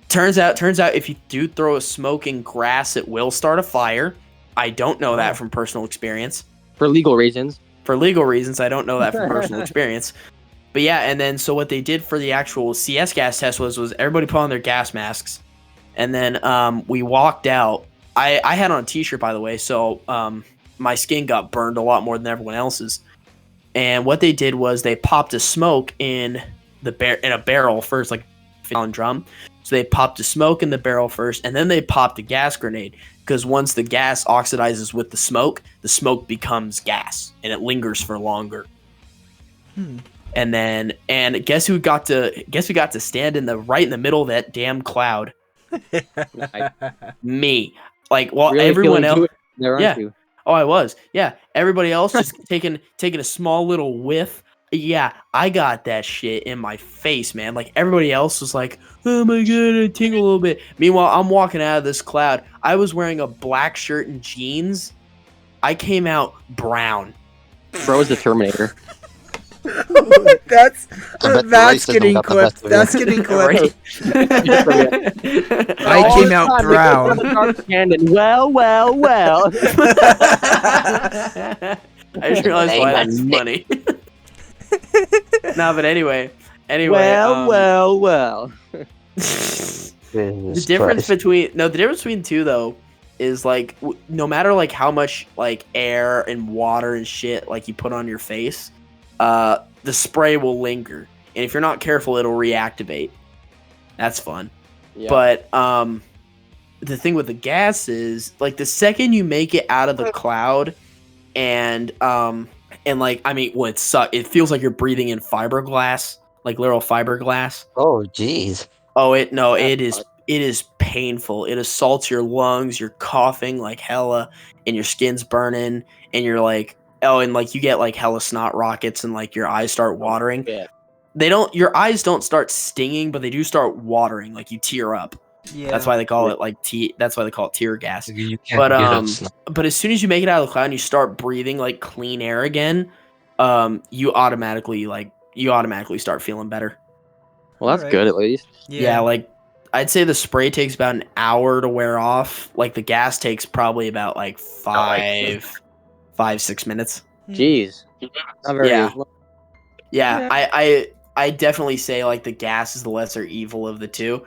Turns out, if you do throw a smoke in grass, it will start a fire. I don't know that from personal experience. For legal reasons. For legal reasons, I don't know that from personal experience. But yeah, and then so what they did for the actual CS gas test was everybody put on their gas masks, and then we walked out. I had on a t-shirt, by the way, so my skin got burned a lot more than everyone else's. And what they did was they popped a smoke in a barrel first, like a gallon drum. So they popped a smoke in the barrel first, and then they popped a gas grenade. Because once the gas oxidizes with the smoke becomes gas, and it lingers for longer. And guess who got to stand right in the middle of that damn cloud? Me. Like, well, really everyone else. There, aren't you? Oh, I was. Yeah. Everybody else just taking a small little whiff. Yeah, I got that shit in my face, man. Like everybody else was like, "Oh my god, I tingle a little bit." Meanwhile, I'm walking out of this cloud. I was wearing a black shirt and jeans. I came out brown. Bro's the Terminator. That's getting clipped. That's getting clipped. I came out brown. Well. I just realized why that's funny. No, but anyway. Well. The difference between two though is like no matter like how much like air and water and shit like you put on your face, the spray will linger, and if you're not careful, it'll reactivate. That's fun. Yeah. But the thing with the gas is like the second you make it out of the cloud, and like I mean, well, it feels like you're breathing in fiberglass, like literal fiberglass. Oh, jeez. Oh, it is painful. It assaults your lungs. You're coughing like hella, and your skin's burning, and you're like, oh, and like you get like hella snot rockets, and like your eyes start watering. Yeah. Your eyes don't start stinging, but they do start watering. Like you tear up. Yeah. That's why they call it that's why they call it tear gas. But as soon as you make it out of the cloud and you start breathing like clean air again, you automatically start feeling better. Well, that's good at least. Yeah, like I'd say the spray takes about an hour to wear off. Like the gas takes probably about like 5-6 minutes. Jeez. Yeah. I definitely say like the gas is the lesser evil of the two.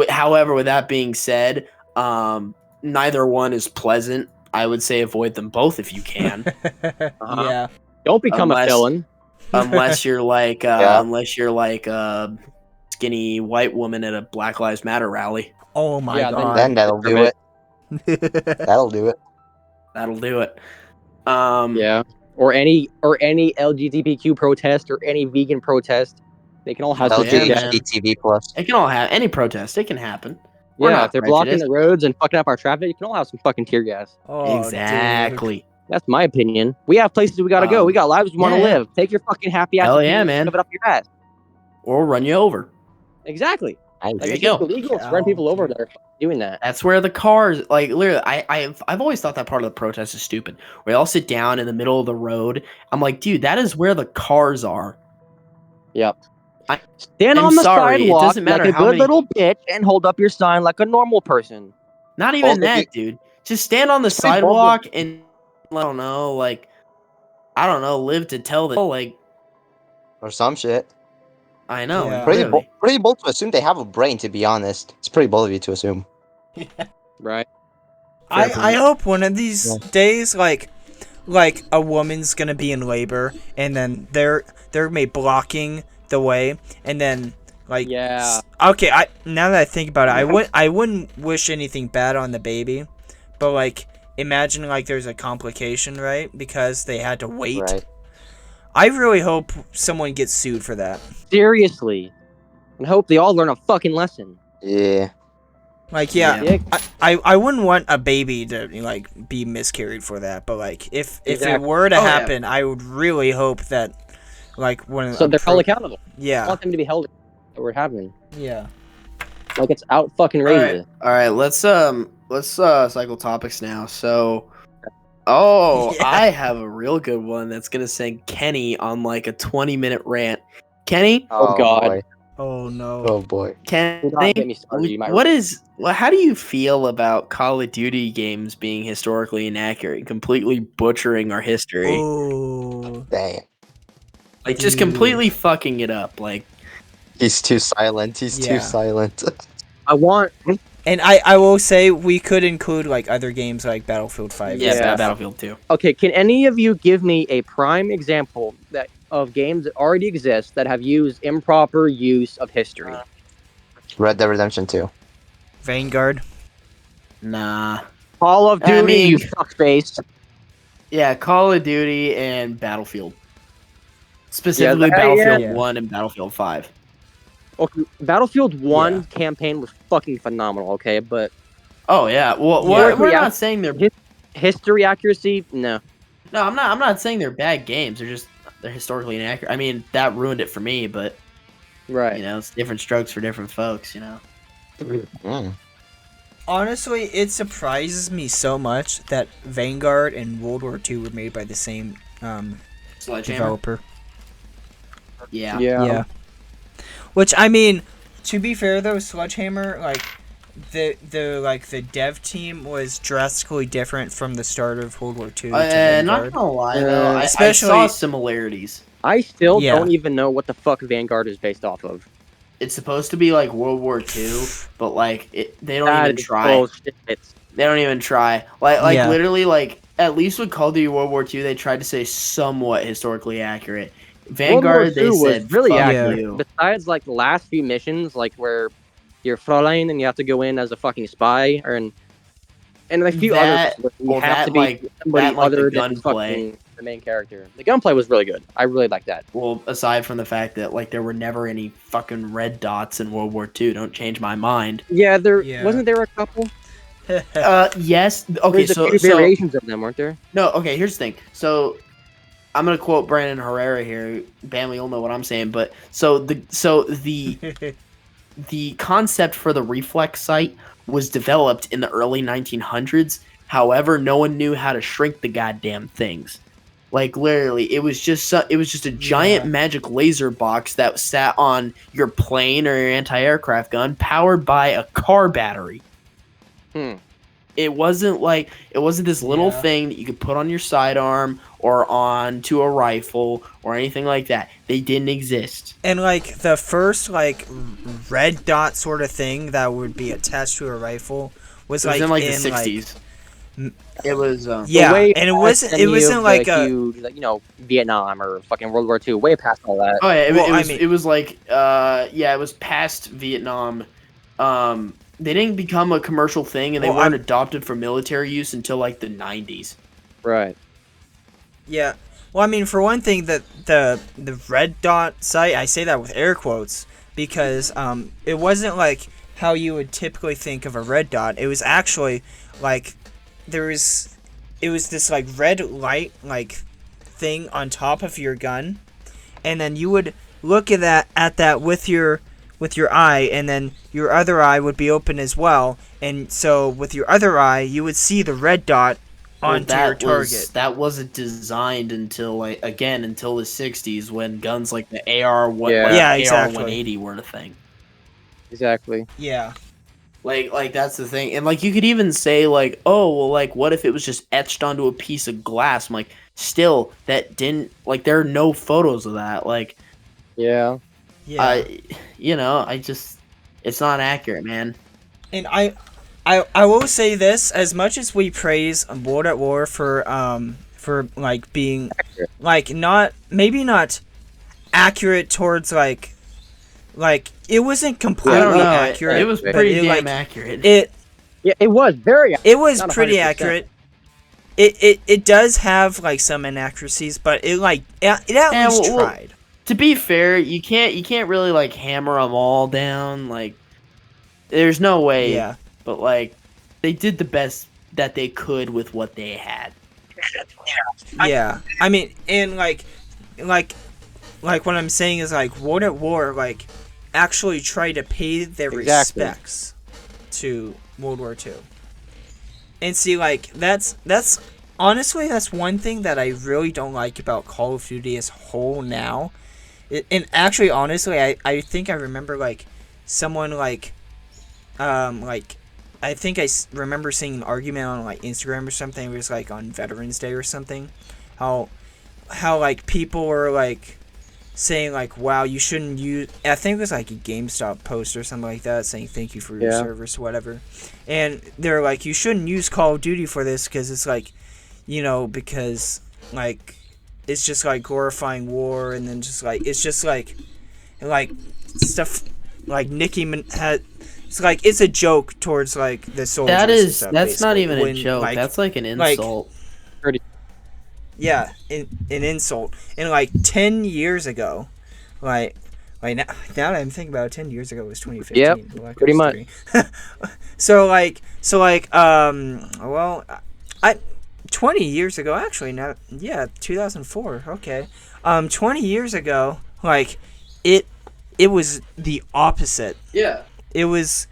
However, with that being said, neither one is pleasant. I would say avoid them both if you can. Yeah. Don't become a felon. Unless you're like skinny white woman at a Black Lives Matter rally. Oh my god. Then that'll do it. That'll do it. That'll do it. Yeah. Or any LGBTQ protest or any vegan protest. They can all have LGBTV plus. It can all have any protest. It can happen. Yeah, if they're blocking the roads and fucking up our traffic, you can all have some fucking tear gas. Oh, exactly. Dude. That's my opinion. We have places we gotta go. We got lives we want to live. Take your fucking happy ass. Hell yeah, man. Shove it up your ass. Or run you over. Exactly. There you go. Illegal to run people over that are doing that. That's where the cars, like literally, I've always thought that part of the protest is stupid. Where they all sit down in the middle of the road. I'm like, dude, that is where the cars are. Yep. Stand on the sidewalk it doesn't matter like a good little bitch and hold up your sign like a normal person. Not even Also, that, dude. Just stand on the Just play ball sidewalk and I don't know, like I don't know, live to tell the like or some shit. I know, Yeah. really. Pretty bold to assume they have a brain. To be honest, it's pretty bold of you to assume. Right. I hope one of these Yeah. days, like a woman's gonna be in labor, and then they're maybe blocking the way, and then like Yeah. okay, now that I think about it, I wouldn't wish anything bad on the baby, but like imagine like there's a complication, right? Because they had to wait. Right. I really hope someone gets sued for that. Seriously. And hope they all learn a fucking lesson. Yeah. Like yeah, Yeah. I wouldn't want a baby to like be miscarried for that, but like if it Exactly. were to Oh, yeah. happen, I would really hope that like when So they're held accountable. I yeah. want them to be held that were happening. Yeah. Like it's out fucking All racist. right, let's cycle topics now. So oh, Yeah. I have a real good one that's gonna send Kenny on like a 20-minute rant. Kenny? Oh, God. Boy. Oh no. Oh boy. Kenny, Do not get me started, you might- how do you feel about Call of Duty games being historically inaccurate, completely butchering our history? Oh. Damn. Like just dude. completely fucking it up. Like He's too silent. He's Yeah. too silent. I want. And I will say we could include like other games like Battlefield 5. yeah, Yeah. Battlefield 2. Okay, can any of you give me a prime example of games that already exist that have used improper use of history? Red Dead Redemption 2. Vanguard. Nah. Call of I Duty, mean- you fuckface. Yeah, Call of Duty and Battlefield. Specifically Yeah, Battlefield yeah. 1 and Battlefield 5. Okay, Battlefield 1 Yeah. campaign was fucking phenomenal, okay? But Oh yeah. Well, Yeah. we're Yeah. not saying they're history accuracy, no. No, I'm not saying they're bad games. They're historically inaccurate. I mean, that ruined it for me, but Right. you know, it's different strokes for different folks, you know. Mm. Honestly, it surprises me so much that Vanguard and World War II were made by the same Sledgehammer. developer. Yeah. Yeah. Which I mean, to be fair though, Sledgehammer like the dev team was drastically different from the start of World War II to Not Vanguard. gonna lie though, I Especially- saw similarities. I still Yeah. don't even know what the fuck Vanguard is based off of. It's supposed to be like World War II, but like they don't That even is try. bullshit. They don't even try. Like Yeah. literally, like at least with Call of Duty World War II, they tried to say somewhat historically accurate. Vanguard, they World War II said was really fuck accurate. you. Besides, like, the last few missions, like, where you're Fräulein and you have to go in as a fucking spy, and a few That- others, you well, have that, to be like- somebody that, like, the other than gunplay. fucking the main character. The gunplay was really good. I really like that. Well, aside from the fact that like there were never any fucking red dots in World War II, don't change my mind. Yeah, Yeah. wasn't there a couple? Yes. Okay, There's a few variations of them, weren't there? no. Okay, here's the thing. So I'm gonna quote Brandon Herrera here. Bamley, you'll know what I'm saying. But the concept for the reflex sight was developed in the early 1900s. However, no one knew how to shrink the goddamn things. Like literally, it was just a giant Yeah. magic laser box that sat on your plane or your anti-aircraft gun, powered by a car battery. Hmm. It wasn't this little Yeah. thing that you could put on your sidearm or onto a rifle or anything like that. They didn't exist. And like the first like red dot sort of thing that would be attached to a rifle was It was like in like the like, 60s. It was yeah, Way and it past wasn't any of like the a huge, like, Vietnam or fucking World War II. Way past all that. oh yeah, Well, I it was like it was past Vietnam. They didn't become a commercial thing, and they Well, weren't adopted for military use until like the 90s. Right. yeah. Well, I mean, for one thing, the red dot sight, I say that with air quotes because it wasn't like how you would typically think of a red dot. It was actually like it was this like red light like thing on top of your gun, and then you would look at that with your eye, and then your other eye would be open as well, and so with your other eye you would see the red dot onto your target. That wasn't designed until the 60s when guns like the AR Yeah. Yeah, AR exactly. 180 were a thing. Exactly. Yeah. Like that's the thing. And like you could even say like, oh well, like what if it was just etched onto a piece of glass? I'm like, still that didn't like there are no photos of that. Like Yeah. Yeah. I just it's not accurate, man. And I will say this: as much as we praise World at War for like being like not accurate towards like it wasn't completely I don't know. accurate. It was but pretty it, damn like, accurate. Yeah, it was very. It was Not pretty 100%. accurate. It does have like some inaccuracies, but it at least tried. To be fair, you can't really like hammer them all down. Like, there's no way. Yeah. But like, they did the best that they could with what they had. Yeah. I mean, and like what I'm saying is like World at War like actually tried to pay their Exactly. respects to World War II. And see, like that's honestly that's one thing that I really don't like about Call of Duty as a whole now. And actually, honestly, I think I remember like someone like I think remember seeing an argument on like Instagram or something. It was like on Veterans Day or something. How like people were like saying like, wow, you shouldn't use. I think it was like a GameStop post or something like that, saying thank you for your service, whatever. And they're like, you shouldn't use Call of Duty for this because it's like, because like it's just like glorifying war, and then just like it's just like stuff like Nicki had. It's like it's a joke towards like the soldiers. That's not even a joke. Like, that's like an insult. Yeah, an insult. And like 10 years ago, like now that I'm thinking about it, 10 years ago was 2015. Yep, Black pretty Ops much. 3. Well, 20 years ago actually. Now, yeah, 2004. Okay, 20 years ago, like it was the opposite. Yeah. It was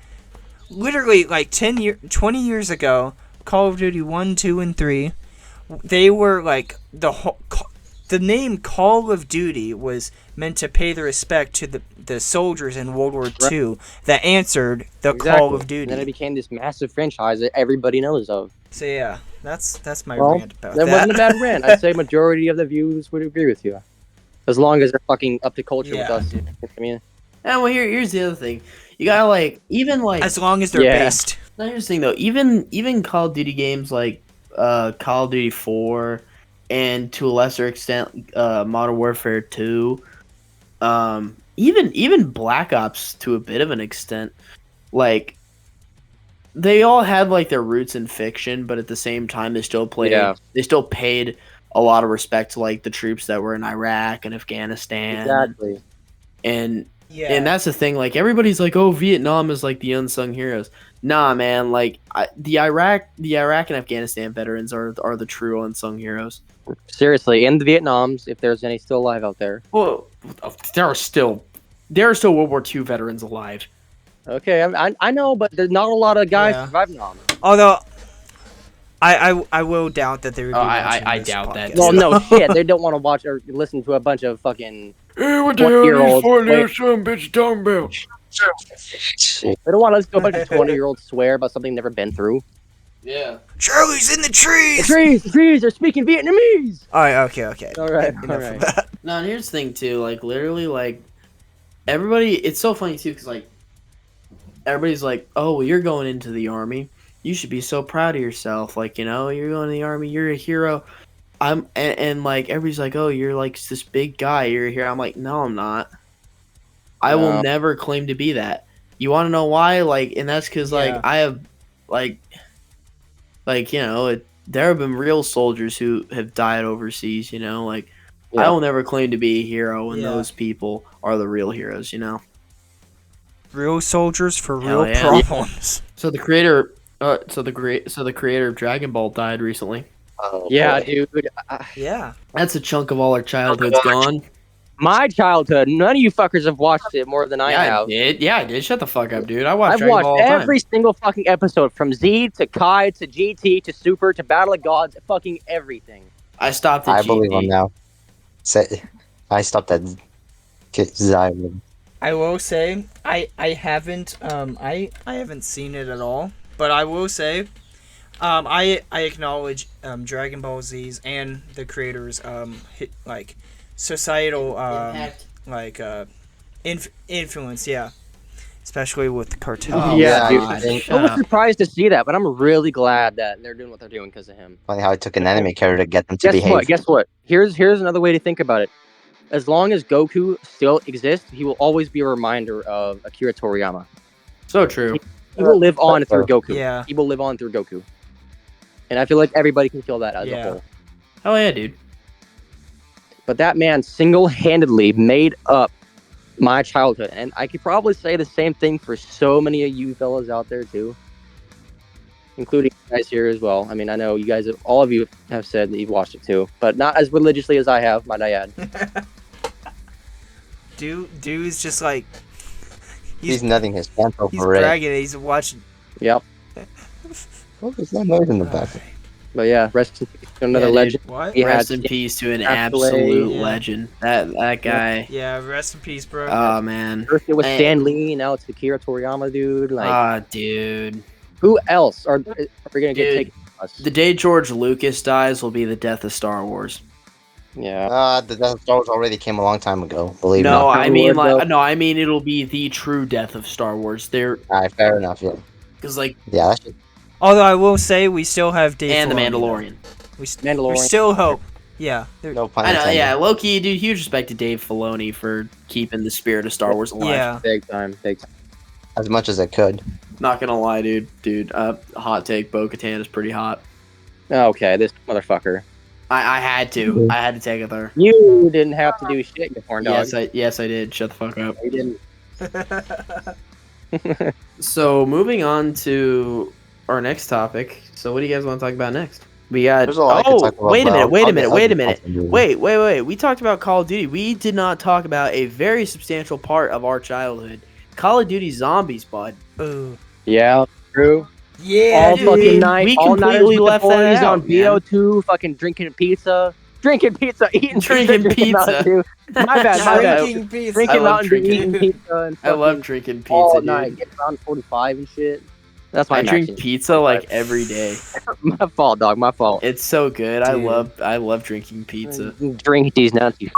literally like 20 years ago. Call of Duty 1, 2, and 3. They were like the name Call of Duty was meant to pay the respect to the soldiers in World War II that answered the Call of Duty. And then it became this massive franchise that everybody knows of. So yeah, that's my rant about that. That wasn't a bad rant. I'd say majority of the viewers would agree with you, as long as they're fucking up to culture with us. I mean, and well, here's the other thing. You gotta like even like as long as they're based. Now here's the thing though. Even Call of Duty games like Call of Duty 4 and to a lesser extent Modern Warfare 2, even Black Ops to a bit of an extent, like they all had like their roots in fiction, but at the same time they still paid a lot of respect to like the troops that were in Iraq and Afghanistan. Exactly. And that's the thing, like everybody's like, oh, Vietnam is like the unsung heroes. Nah, man, like the Iraq and Afghanistan veterans are the true unsung heroes. Seriously, and the Vietnams, if there's any still alive out there. Well, there are still World War II veterans alive. Okay, I know, but there's not a lot of guys surviving on them. Although I will doubt that they would be I doubt that. Well, no shit, they don't want to watch or listen to a bunch of fucking what the hell are these 4-year son bitch talking about? They don't want to listen to a bunch of 20-year-olds swear about something they've never been through. Yeah. Charlie's in the trees! The trees, they're speaking Vietnamese! Alright, okay. Alright. No, and here's the thing, too. Like, literally, like, everybody, it's so funny, too, because, like, everybody's like, oh, well, you're going into the army. You should be so proud of yourself. Like, you're going to the army. You're a hero. And like, everybody's like, oh, you're, like, this big guy. You're a hero. I'm like, no, I'm not. I will never claim to be that. You want to know why? Like, and that's because, like, I have, like, there have been real soldiers who have died overseas, like, I will never claim to be a hero when those people are the real heroes, Real soldiers for real problems. So the creator, so the creator of Dragon Ball died recently. Oh, yeah, boy. dude. Yeah. That's a chunk of all our childhoods gone. My childhood, none of you fuckers have watched it more than I have. I did. Shut the fuck up, dude. I watched I've Dragon watched Ball all the time. every single fucking episode, from Z to Kai to GT to Super to Battle of Gods, fucking everything. I stopped at I GT. believe him now. I stopped at Zyron. I will say I haven't I haven't seen it at all, but I will say I acknowledge Dragon Ball Z's and the creators like societal Impact. like influence, yeah, especially with the cartel. Oh, Yeah, dude. God, I shut I was up. surprised to see that, but I'm really glad that they're doing what they're doing because of him. Funny how it took an anime character to get them to Guess behave. what? Guess what? Here's another way to think about it. As long as Goku still exists, he will always be a reminder of Akira Toriyama. So true. He will live on through Goku. Yeah. He will live on through Goku. And I feel like everybody can feel that as a Yeah. whole. Hell yeah, dude. But that man single-handedly made up my childhood. And I could probably say the same thing for so many of you fellas out there, too. Including you guys here as well. I mean, I know you guys, all of you have said that you've watched it, too. But not as religiously as I have, might I add. Dude's just like He's nutting his pants he's over it. bragging. He's watching. Yep. What was that noise in the back? But yeah, rest in peace to another Yeah, dude. legend. What? He Rest had in peace to an passed away. absolute Yeah. legend. That guy. Yeah, rest in peace, bro. Oh man. first it was And- Stan Lee, now it's Akira Toriyama, dude. Like, Dude. who else are we gonna get Dude. taken from us? The day George Lucas dies will be the death of Star Wars. Yeah. The Death Star Wars already came a long time ago. Believe No, me. I mean Lord, like no, I mean it'll be the true death of Star Wars. There, Alright, fair enough. Yeah, because like, yeah. That should, Although I will say we still have Dave and the Filoni, though. Mandalorian. We Mandalorian. still hope. Yeah. no pun I know, intended. yeah, Loki, dude. Huge respect to Dave Filoni for keeping the spirit of Star Wars alive. Yeah. Big time, big time. As much as I could. Not gonna lie, dude. Hot take. Bo-Katan is pretty hot. Okay, this motherfucker. I had to. I had to take it there. You didn't have to do shit, you horn dog. Yes, I did. Shut the fuck up. You didn't. So moving on to our next topic. So what do you guys want to talk about next? We got. There's a lot I could talk about, wait a but minute. I'll Wait a get- minute. I'll Wait a get minute. off of you. Wait. We talked about Call of Duty. We did not talk about a very substantial part of our childhood. Call of Duty Zombies, bud. Ooh. Yeah, true. Yeah, All dude. fucking night, we all night completely with left the that boys out, on man. BO2, fucking drinking pizza, eating Drinking pizza. Mountain Dew. My bad. Drinking pizza. Drinking I love Mountain Dew, drinking. eating pizza, and I love fucking drinking pizza, all dude. night, getting around 45 and shit. That's my I drink maximum. pizza like every day. My fault, dog. My fault. It's so good. Dude. I love drinking pizza. Drink these nuts. You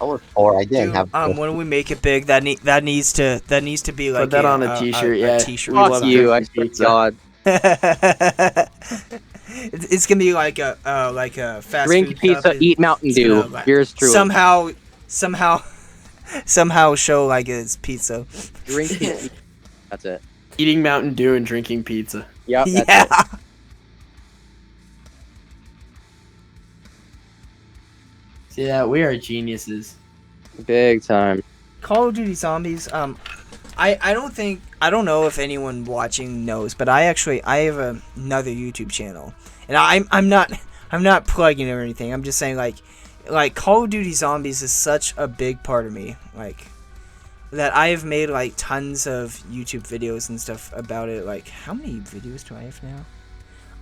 I was 4. I didn't Dude, have. when we make it big, that needs to be like Put that on a t-shirt. Yeah. t-shirt. We Fuck love you. I drinking swear to pizza. God. It's gonna be like a fast Drink food pizza, company. eat Mountain It's Dew. gonna, like, Yours truly. somehow show like it's pizza. Drink pizza. That's it. Eating Mountain Dew and drinking pizza. Yep. That's Yeah. it. See that? We are geniuses. Big time. Call of Duty Zombies. I don't know if anyone watching knows, but I have another YouTube channel, and I'm not plugging it or anything. I'm just saying like Call of Duty Zombies is such a big part of me, like that I have made like tons of YouTube videos and stuff about it. Like, how many videos do I have now?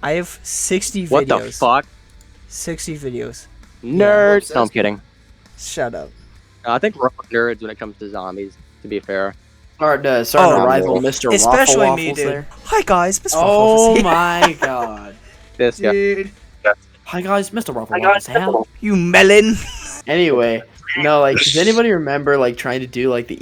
I have 60 videos. What the fuck? 60 videos. Nerds. No, I'm kidding. Shut up. I think we're all nerds when it comes to zombies, to be fair. Starting to Oh, rival Mr. Especially Waffle me, Waffles dude. there. Hi guys, Mr. Oh Waffles. my god. This guy. Dude, Hi guys, Mr. Waffle Waffles. Hell. you melon. Anyway, no, like, does anybody remember like trying to do like the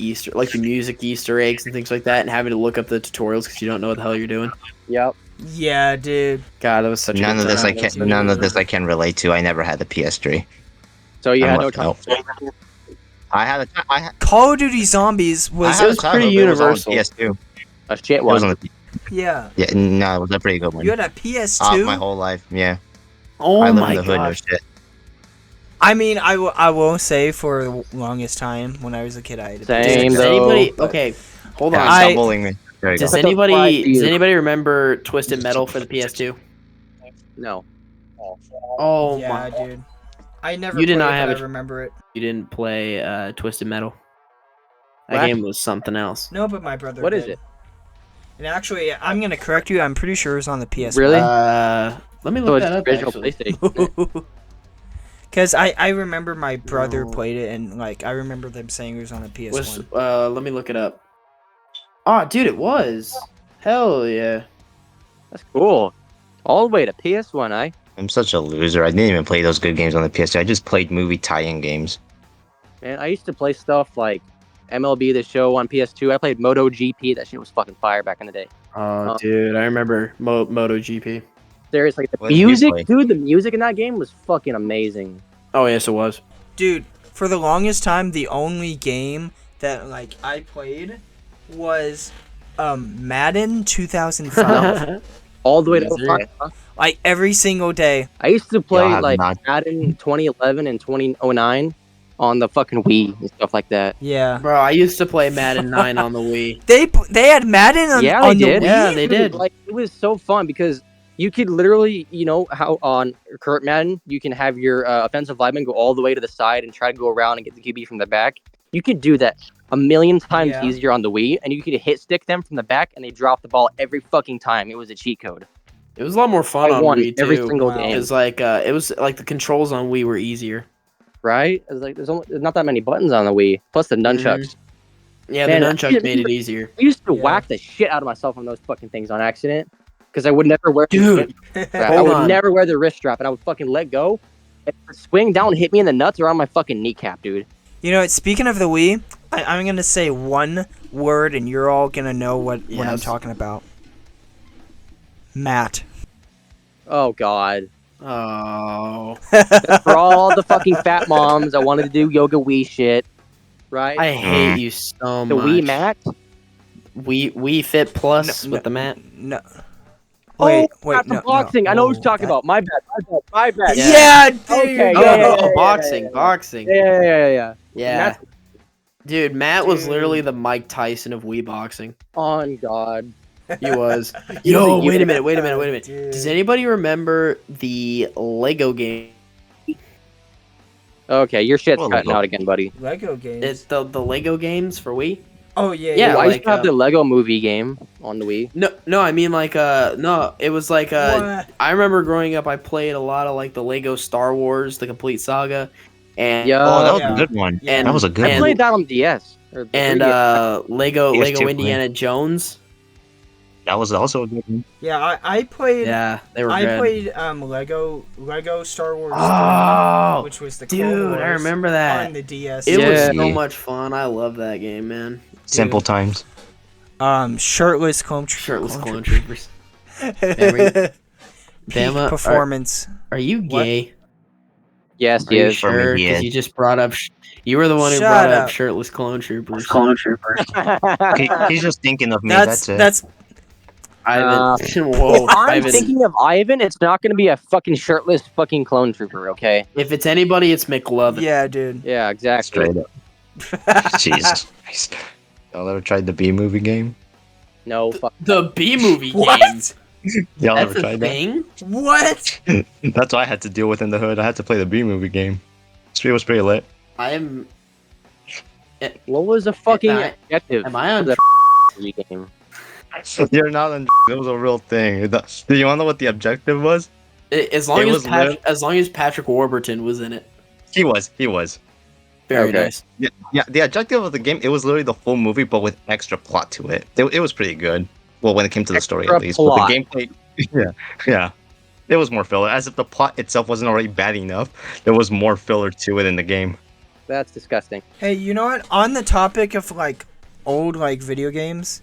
music Easter eggs and things like that, and having to look up the tutorials because you don't know what the hell you're doing? Yep. Yeah, dude. God, that was such None a of good this I time. can. None of this I can relate to. I never had the PS3. So you I'm had no left time. out. I had a. I had. Call of Duty Zombies I was had was a time, pretty but it was on universal. PS2. A shit It was one. on the. yeah. Yeah, no, it was a pretty good one. You had a PS2. My whole life, yeah. Oh I lived my in the hood, no god. shit. I mean, I will say for the longest time when I was a kid, I had a Same, Does though, anybody? but- Okay, hold Yeah, on. I- stop bullying me. There you Does go. What the fuck do you- anybody remember Twisted Metal for the PS2? No. Oh yeah, my! dude. I never. You did played not it, have but it. I remember it. You didn't play Twisted Metal. That What? game was something else. No, but my brother. What did. is it? And actually, I'm gonna correct you. I'm pretty sure it was on the PS. Really? Let me So look it's that up. original Actually. PlayStation. Because I remember my brother No. played it, and like I remember them saying it was on a PS1. Let me look it up. Oh, dude, it was. Hell yeah. That's cool. All the way to PS1, eh? I'm such a loser. I didn't even play those good games on the PS2. I just played movie tie-in games. Man, I used to play stuff like MLB The Show on PS2. I played MotoGP. That shit was fucking fire back in the day. Oh, dude, I remember MotoGP. Seriously, the What did you music, play? dude, the music in that game was fucking amazing. Oh, yes, it was. Dude, for the longest time, the only game that like I played was Madden 2005. All the way to Easy. 05, huh? Like every single day. I used to play have like not- Madden 2011 and 2009 on the fucking Wii and stuff like that. Yeah. Bro, I used to play Madden 9 on the Wii. They had Madden on, Yeah, on they the did. Wii? Yeah, they did. Like it was so fun because you could literally, you know, how on current Madden you can have your offensive lineman go all the way to the side and try to go around and get the QB from the back. You could do that a million times Yeah. easier on the Wii, and you could hit stick them from the back, and they drop the ball every fucking time. It was a cheat code. It was a lot more fun I on won Wii, every too. single Wow. game, Because, like, it was like the controls on Wii were easier. right? It was like there's not that many buttons on the Wii, plus the nunchucks. Yeah, Man, the I nunchuck didn't made it even- easier. I used to Yeah. whack the shit out of myself on those fucking things on accident because I would never wear Dude, the strap. I hold would on. never wear the wrist strap, and I would fucking let go. And the swing down, hit me in the nuts or on my fucking kneecap, dude. You know, speaking of the Wii, I'm gonna say one word, and you're all gonna know what I'm Yes. talking about. Matt. Oh god. Oh. For all the fucking fat moms that wanted to do yoga Wii shit, right? I hate you so the much. Wii mat. Wii Fit Plus No, with the mat. No. Wait, that's no, the boxing. no. I know what you're Whoa, talking that- about. My bad. Yeah, dude. Okay, Oh, yeah, boxing, yeah. boxing. Yeah. Yeah. Matt's Dude, Matt was Dude. literally the Mike Tyson of Wii boxing. on God. He was. He was Yo, a wait a unit. minute. Dude. Does anybody remember the Lego game? Okay, your shit's Well, cutting out again, buddy. Lego games. It's the Lego games for Wii? Oh yeah, Yeah, I like, used to have the Lego movie game on the Wii. No, I mean like no, it was like What? I remember growing up I played a lot of like the Lego Star Wars, the complete saga. And Yeah. Oh, that was yeah. a good one. Yeah. That was a good I and- one. played that on DS. Or the and 3DS. Lego PS2 Indiana Jones. That was also a good one. Yeah, I played. Yeah, they were I good. played Lego Star Wars 3, Oh, which was the Clone dude, Wars I remember that. on the DS. It was Yeah. so much fun. I love that game, man. Simple times. Shirtless clone Shirtless clone trooper. troopers. Peak Bama, performance. Are you What? gay? Yes, Are you yes. For me, sure? he Because is. you just brought up. You were the one who Shut brought up up. shirtless clone troopers. He's just thinking of me. That's That's it. Ivan. Whoa, If I'm Ivan. thinking of Ivan, it's not going to be a fucking shirtless fucking clone trooper, okay? If it's anybody, it's McLovin. Yeah, dude. Yeah, exactly. Straight up. Jesus Christ. Y'all ever tried the B movie game? No, fuck. The B movie What? games. Y'all That's ever a tried thing. What? that? That's what I had to deal with in the hood. I had to play the B movie game. It was pretty lit. I am. What was the fucking I- objective Am I on? of the game? You're not on. It was a real thing. Do you want to know what the objective was? As long It as was lit. as long as Patrick Warburton was in it. He was. Very Okay. nice. Yeah, the objective of the game, it was literally the full movie, but with extra plot to it. It was pretty good. Well, when it came to the story, Extra at least. plot. But the gameplay, yeah. It was more filler. As if the plot itself wasn't already bad enough, there was more filler to it in the game. That's disgusting. Hey, you know what? On the topic of like old like video games,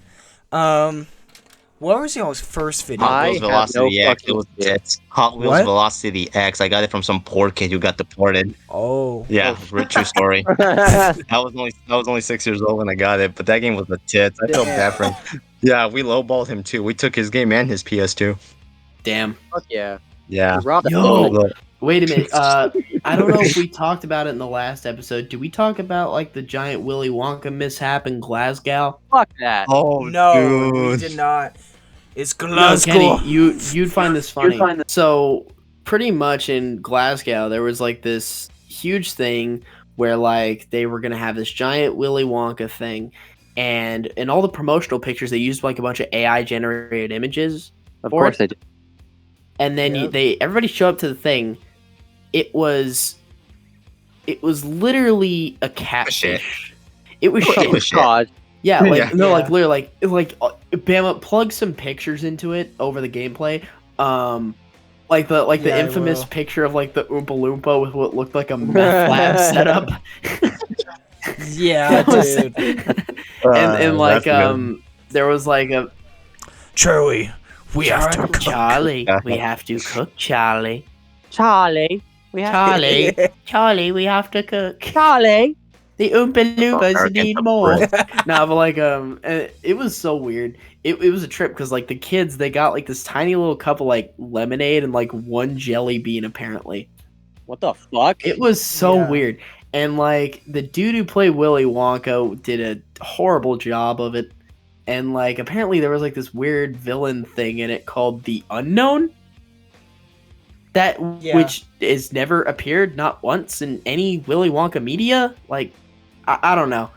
what was y'all's first video? Hot I Wheels have Velocity no X. It fucking was idea. tits. Hot Wheels What? Velocity X. I got it from some poor kid who got deported. Oh. Yeah, true story. yeah, I was only 6 years old when I got it, but that game was the tits. I felt bad for him. Yeah, we lowballed him too. We took his game and his PS2. Damn. fuck yeah. Yeah. Rob that Yo. phone. Wait a minute. I don't know if we talked about it in the last episode. Did we talk about like the giant Willy Wonka mishap in Glasgow? Fuck that. Oh No, we dude. did not. It's No, Glasgow. Kenny, you'd find this funny. So pretty much in Glasgow, there was like this huge thing where like they were gonna have this giant Willy Wonka thing, and in all the promotional pictures they used like a bunch of AI generated images, Of for course it. I did. And then Yep. everybody showed up to the thing. It was it was literally a catfish. It was What shit. the shit? God. Yeah, like Yeah. no, like Yeah. literally, Bama plug some pictures into it over the gameplay. Like the Yeah, I infamous will. picture of like the Oompa Loompa with what looked like a meth lab setup. Yeah, That was- dude. and like that's good. there was like a Charlie, we have to cook. Charlie, we have to cook, Charlie. Charlie. Charlie, we have to cook. Charlie. The Oompa Loompas American need more. bread. No, but like it was so weird. It was a trip because like the kids they got like this tiny little cup of like lemonade and like one jelly bean apparently. What the fuck? It was so Yeah. weird. And like the dude who played Willy Wonka did a horrible job of it. And like apparently there was like this weird villain thing in it called the Unknown. That which is never appeared not once in any Willy Wonka media. Like I don't know.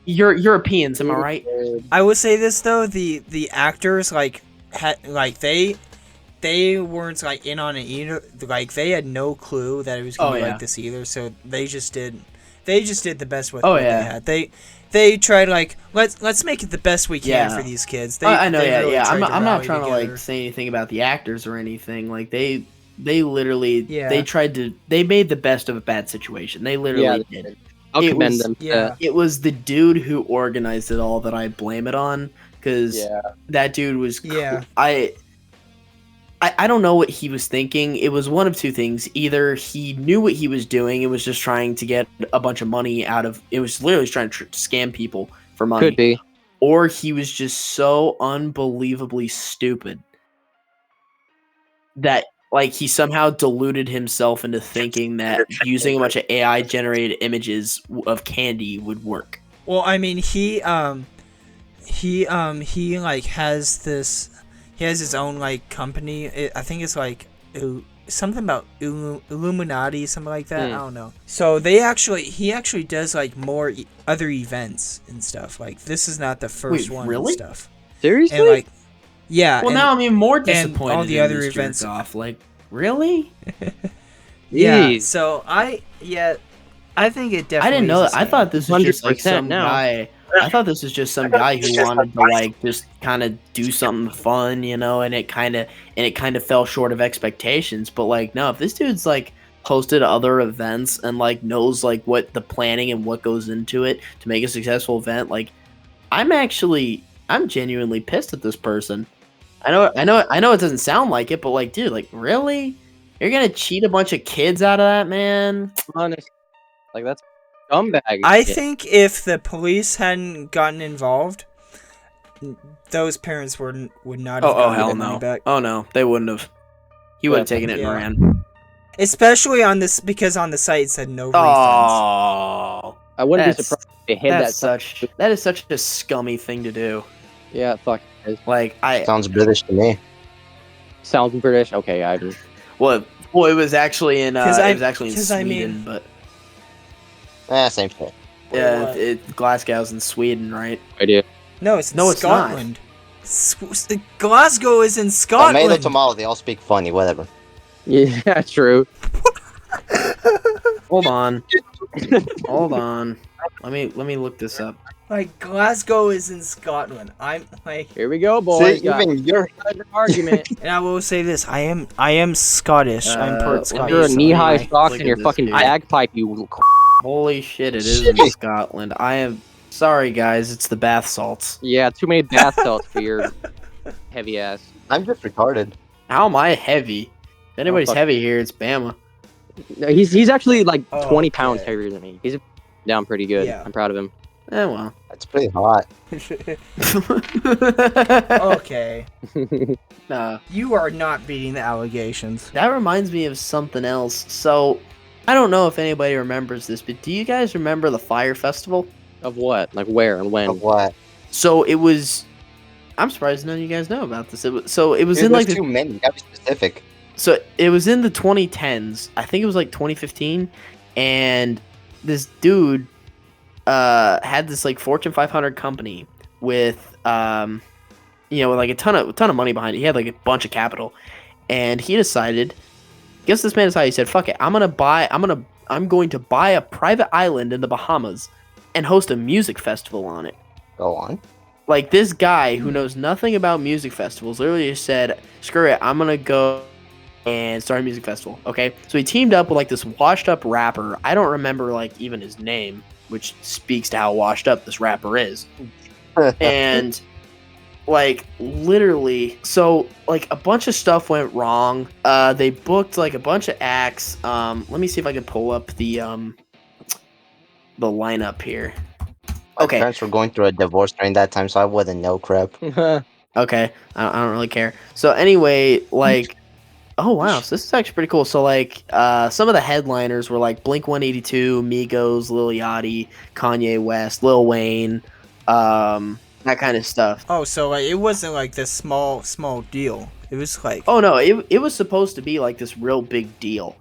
You're Europeans, am I right? I will say this though, the actors like they weren't like in on it either. Like they had no clue that it was gonna be like this either. So they just did the best with what they had. They tried like let's make it the best we can for these kids. I know, they really I'm tried to not rally trying to together. like say anything about the actors or anything. Like they literally Yeah. they made the best of a bad situation. They literally did. I'll It commend was- them. Yeah. It was the dude who organized it all that I blame it on because that dude was I don't know what he was thinking. It was one of two things. Either he knew what he was doing and was just trying to get a bunch of money out of it was literally trying to scam people for money. Could be. Or he was just so unbelievably stupid that like he somehow deluded himself into thinking that using a bunch of AI generated images of candy would work. Well, I mean, he like has this. He has his own like company. I think it's like something about Illuminati, something like that. I don't know. So he actually does like more other events and stuff. Like this is not the first one. Really? And stuff. Seriously? And like, yeah. Well, and, now I'm even more disappointed. all the in other this events. jerk-off. Like, really? Yeah. Jeez. So I think it definitely. I didn't know is that. the I same. thought this was just like 100% some now. guy. I thought this was just some guy who wanted to like just kind of do something fun, you know, and it kind of fell short of expectations. But like, no, if this dude's like hosted other events and like knows like what the planning and what goes into it to make a successful event, like I'm genuinely pissed at this person. I know it doesn't sound like it, but like, dude, like really? You're gonna cheat a bunch of kids out of that, man? Honest. Like, that's scumbag. I shit. think if the police hadn't gotten involved, those parents would not have gotten hell their money no. back. Oh no, they wouldn't have. He would have taken it Yeah. and ran. Especially on this because on the site it said no refunds. Oh, I wouldn't be that's- surprised if they hid that. that is such a scummy thing to do. Yeah, fuck. It is. Like Sounds British to me. Sounds British. Okay, I agree. well, it was actually in I mean- Sweden, but Same thing. yeah, What? Glasgow's in Sweden, right? Idea. No, it's in No, it's not. Scotland. Glasgow is in Scotland. Tomato, tomato. They all speak funny. Whatever. Yeah, true. Hold on, hold on. Let me look this up. Like Glasgow is in Scotland. I'm like, Here we go, boys. See, even you're Got an argument. and I will say this: I am Scottish. I'm part let me- Scottish. You're a so knee-high like, socks look and your at this, fucking dude. bagpipe, you. Holy shit! It is in Shit. Scotland. I am sorry, guys. It's the bath salts. Yeah, too many bath salts for your heavy ass. I'm just retarded. How am I heavy? If anybody's fuck. heavy here, it's Bama. No, he's actually like Oh, 20 pounds okay. heavier than me. He's down pretty good. Yeah. I'm proud of him. Well. That's pretty hot. Okay, Nah. you are not beating the allegations. That reminds me of something else. So, I don't know if anybody remembers this, but do you guys remember the Fire Festival? Of what? Like where and when? Of what? So it was. I'm surprised none of you guys know about this. It was Dude, in like there's too many. You gotta be specific. so it was in the 2010s. I think it was like 2015, and this dude had this like Fortune 500 company with with like a ton of money behind it. He had like a bunch of capital, and he decided. Guess this man decided. He said, "Fuck it, I'm gonna I'm going to buy a private island in the Bahamas and host a music festival on it. Go on. Like, this guy who knows nothing about music festivals literally just said, screw it, I'm gonna go and start a music festival. Okay, so he teamed up with like this washed up rapper. I don't remember like even his name, which speaks to how washed up this rapper is. And like, literally, so like a bunch of stuff went wrong. They booked like a bunch of acts. Let me see if I can pull up the lineup here. Okay. My parents were going through a divorce during that time, so I wouldn't know crap. Okay, I don't really care. So anyway, like, oh wow, so this is actually pretty cool. So like, some of the headliners were like Blink-182, Migos, Lil Yachty, Kanye West, Lil Wayne, that kind of stuff. Oh, so like it wasn't like this small deal. It was like, Oh no, it was supposed to be like this real big deal,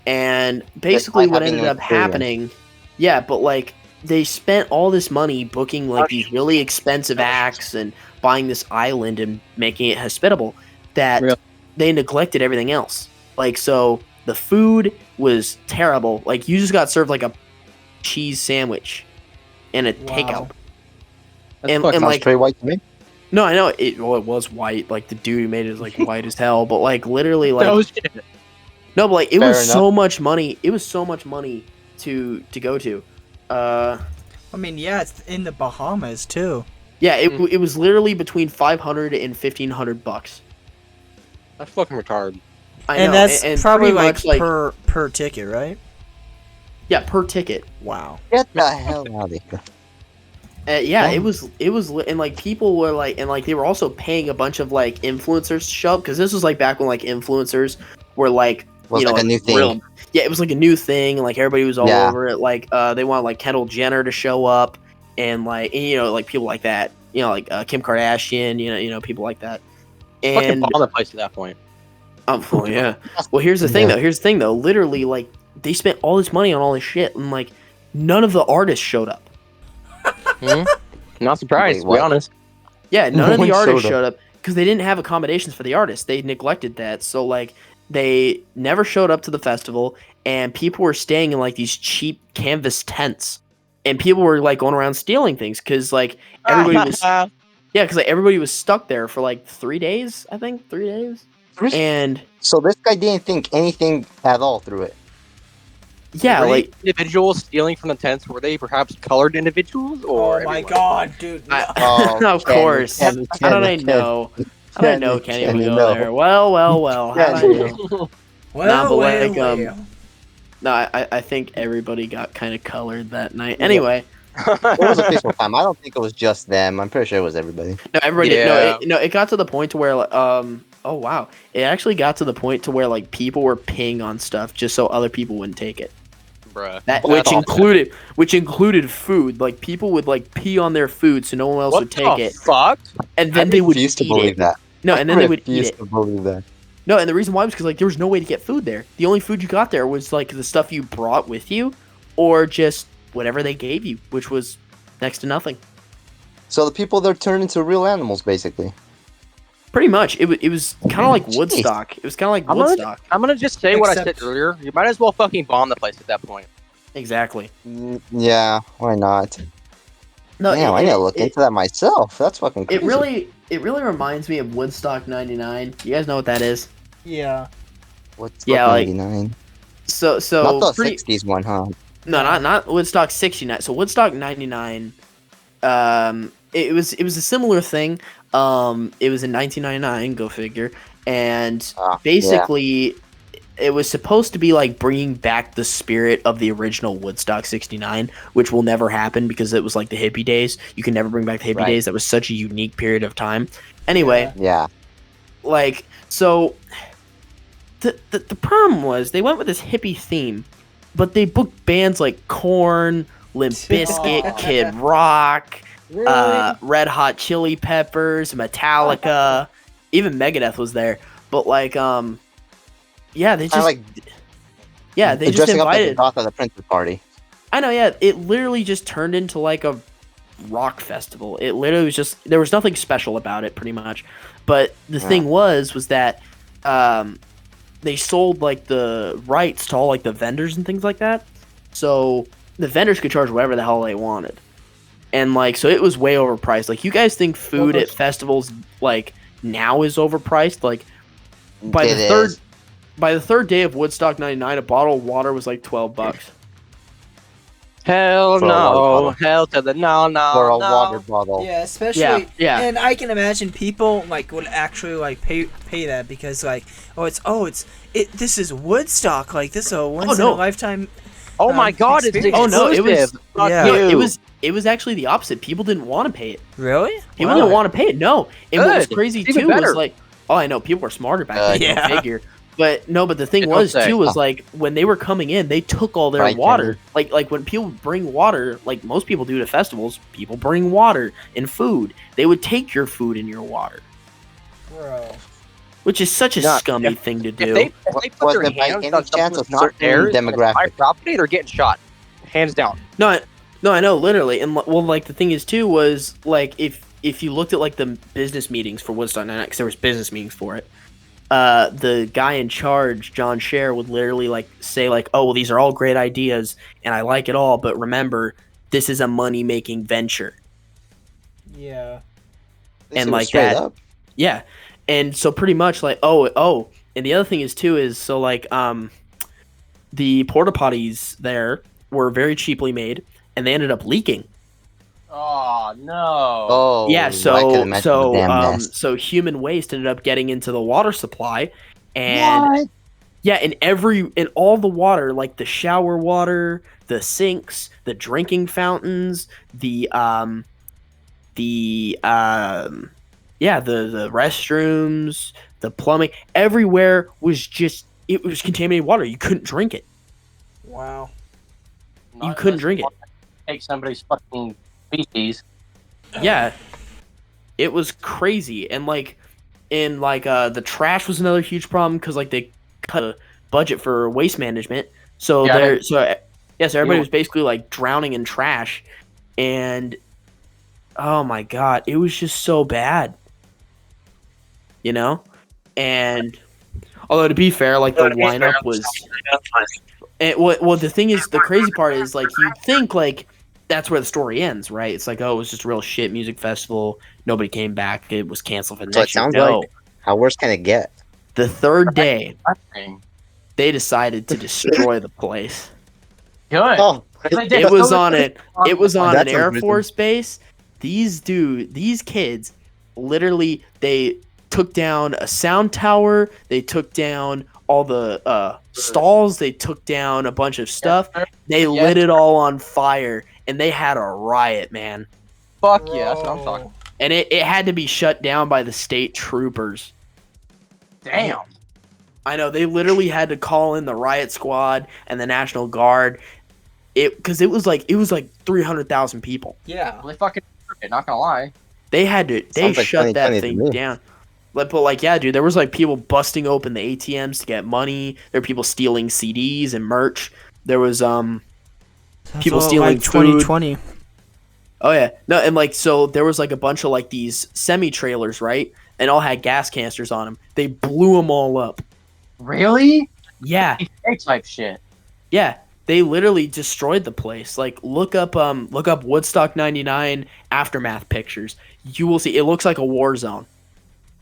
and basically what ended up happening, yeah, but like they spent all this money booking like these really expensive acts and buying this island and making it hospitable that they neglected everything else. Like, so the food was terrible. Like, you just got served like a cheese sandwich and a takeout. And like, pretty white to me. no, I know it was white. Like, the dude who made it was like white as hell, but like literally like no, but like it was so much money. It was so much money to go to. I mean, yeah, it's in the Bahamas too. Yeah, it was literally between $500 and $1,500. That's fucking retarded. I know, And that's probably pretty like much, per ticket, right? yeah, per ticket. Wow. Get the hell out of here. Yeah, it was, and like people were like, and like they were also paying a bunch of like influencers to show up, because this was like back when like influencers were like, Was like a new thing. Yeah, it was like a new thing, and like everybody was all Yeah. over it. Like, they wanted like Kendall Jenner to show up, and like, and, you know, like people like that. You know, like Kim Kardashian. You know, people like that. Fucking And bomb the place at that point. well, yeah. Well, here's the thing though. Literally, like they spent all this money on all this shit, and like none of the artists showed up. Not surprised, to be what? honest. Yeah, none of one the artists showed up. showed up because they didn't have accommodations for the artists. They neglected that. So like they never showed up to the festival, and people were staying in like these cheap canvas tents, and people were like going around stealing things because like everybody was because like everybody was stuck there for like 3 days. I think 3 days. And So this guy didn't think anything at all through it. yeah, Were like the individuals stealing from the tents, were they perhaps colored individuals or Oh my everyone? god, dude. No. of course. How did I know? How did I know Kenny would go no. there? Well. How did I know? Well, but like, well. No, I think everybody got kind of colored that night. Anyway, It was a peaceful time. I don't think it was just them. I'm pretty sure it was everybody. no, everybody. Yeah. It got to the point to where, oh wow, it actually got to the point to where like people were peeing on stuff just so other people wouldn't take it. Bruh. That That's which included food. Like people would like pee on their food so no one else What would take the it, fuck? and then I they would refuse to eat believe it. that. No, and then they would eat refuse it. to believe that. No, and the reason why was because like there was no way to get food there. The only food you got there was like the stuff you brought with you, or just whatever they gave you, which was next to nothing. So the people there turned into real animals, basically. Pretty much, it was kind of like Woodstock. It was kind of like Woodstock. I'm gonna just say what I Except- said earlier. You might as well fucking bomb the place at that point. Exactly. Yeah, why not? No, Damn, I need to look into that myself. That's fucking crazy. It really reminds me of Woodstock '99. You guys know what that is? Yeah. What's Yeah, like- 99? So Not the pretty- 60s one, huh? No, not Woodstock '69. So Woodstock '99. It was a similar thing. It was in 1999. Go figure. And basically, it was supposed to be like bringing back the spirit of the original Woodstock '69, which will never happen because it was like the hippie days. You can never bring back the hippie days. That was such a unique period of time. Anyway, Yeah. like, so the problem was they went with this hippie theme, but they booked bands like Korn, Limp Bizkit, Kid Rock, Red Hot Chili Peppers, Metallica, even Megadeth was there. But like, yeah, they just they just dressing up like the invited. goth at the Princess party. I know, yeah, it literally just turned into like a rock festival. It literally was just, there was nothing special about it, pretty much. But the thing was that they sold like the rights to all like the vendors and things like that. So the vendors could charge whatever the hell they wanted. And like, so it was way overpriced. Like, you guys think food at festivals like now is overpriced? Like, by the third day of Woodstock '99, a bottle of water was like $12. Hell For a water no. bottle. Hell to the no. For a no. water bottle. Yeah, especially Yeah. and I can imagine people like would actually like pay that because like this is Woodstock, like this is a once in a lifetime. Oh my god, it's experience. Oh no, it was Fuck Yeah. no, you. it was actually the opposite. People didn't want to pay it. Really? People didn't want to pay it. No, and what was Good. crazy Even too better. was like, oh, I know people were smarter back then. Yeah. Go figure. But no, but the thing Don't was say. too was like when they were coming in, they took all their Right, water. Like when people bring water, like most people do to festivals, people bring water and food. They would take your food and your water, Bro. which is such a No, scummy thing to do. If they put Was their there by hands any on something chance that's a not certain theirs, demographic? my property, they're getting shot. Hands down. No, I know, literally. And well, like the thing is too was like if you looked at like the business meetings for Woodstock '99, because there was business meetings for it. The guy in charge, John Scher, would literally like say like, "Oh, well, these are all great ideas, and I like it all, but remember, this is a money-making venture." Yeah. And It was like straight that- up. Yeah, and so pretty much like, oh, and the other thing is too is so like the porta potties there were very cheaply made, and they ended up leaking. Oh no. Oh, Yeah, I can so imagine the damn mess. so human waste ended up getting into the water supply, and yeah, in all the water, like the shower water, the sinks, the drinking fountains, the restrooms, the plumbing, everywhere was just it was contaminated water. You couldn't drink it. Wow. You couldn't drink it. Take somebody's fucking feces. Yeah, it was crazy, and like the trash was another huge problem because like they cut a budget for waste management, so Yeah, so everybody was basically like drowning in trash, and oh my god, it was just so bad, you know. And although to be fair, like the lineup was, and well the thing is, the crazy part is like you'd think like that's where the story ends, right? It's like, oh, it was just a real shit music festival. Nobody came back. It was canceled for the So it next year. sounds No. like how worse can it get? The third day, they decided to destroy the place. Good. Oh, It was on it. It was on an That's Air amazing. Force base. These kids, literally, they took down a sound tower. They took down all the stalls. They took down a bunch of stuff. They lit it all on fire, and they had a riot, man. Fuck yeah, that's what I'm talking. And it had to be shut down by the state troopers. Damn. I know, they literally had to call in the riot squad and the National Guard. Because it was like 300,000 people. Yeah. Well, they fucking it, not gonna lie. They Sounds like shut that 2020 to thing me. down. But like, yeah, dude, there was like people busting open the ATMs to get money. There were people stealing CDs and merch. There was people stealing like 2020. Oh yeah, no, and like so there was like a bunch of like these semi trailers, right? And all had gas canisters on them. They blew them all up. Really? Yeah, Type shit. yeah. They literally destroyed the place. Like look up Woodstock '99 aftermath pictures. You will see. It looks like a war zone.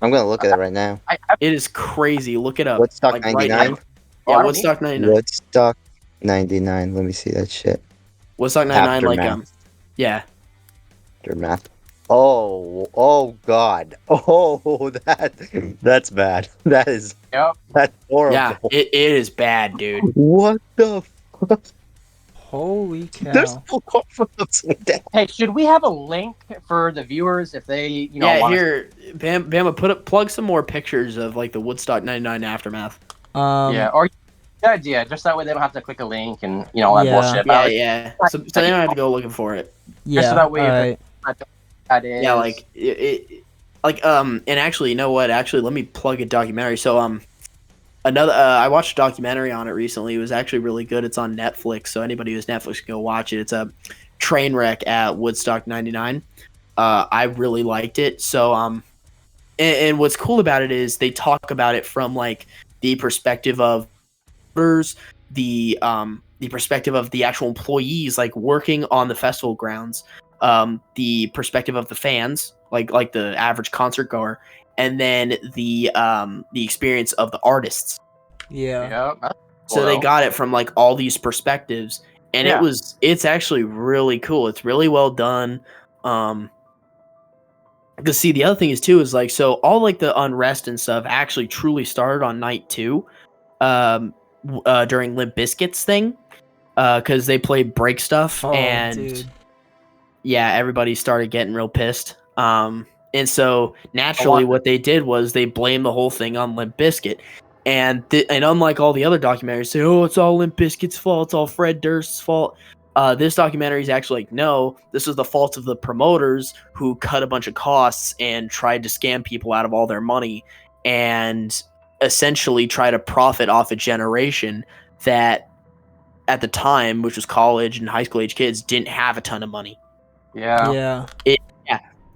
I'm gonna look at it right now. It is crazy. Look it up. Woodstock like, right 99? now. Yeah, Woodstock '99. Woodstock 99. Let me see that shit. Woodstock '99, like Aftermath. yeah. Aftermath. Oh God. Oh, that's bad. That's horrible. Yeah, it is bad, dude. What the fuck? Holy cow. There's no car for down. Hey, should we have a link for the viewers if they, Yeah, want here, Bama, plug some more pictures of like the Woodstock '99 aftermath. Yeah, or good idea. Just that way they don't have to click a link and all that Yeah. bullshit. Yeah. So they don't have to go looking for it. Yeah. so that way alright. That is, Yeah, like and actually, you know what? Actually, let me plug a documentary. So another I watched a documentary on it recently. It was actually really good. It's on Netflix, so anybody who's Netflix can go watch it. It's a train wreck at Woodstock '99. I really liked it. So and what's cool about it is they talk about it from like the perspective of the the perspective of the actual employees like working on the festival grounds, the perspective of the fans, like the average concert goer, and then the experience of the artists. Yeah. Yeah. That's So cool, they though. got it from like all these perspectives, and Yeah. it's actually really cool. It's really well done. Because see, the other thing is too is like, so all like the unrest and stuff actually truly started on night 2, during Limp Bizkit's thing, because they played break stuff, Oh, and dude. yeah, everybody started getting real pissed. And so naturally, what they did was they blamed the whole thing on Limp Bizkit. And unlike all the other documentaries, say, "Oh, it's all Limp Bizkit's fault. It's all Fred Durst's fault." This documentary is actually like, no, this is the fault of the promoters who cut a bunch of costs and tried to scam people out of all their money, and essentially try to profit off a generation that, at the time, which was college and high school age kids, didn't have a ton of money. Yeah.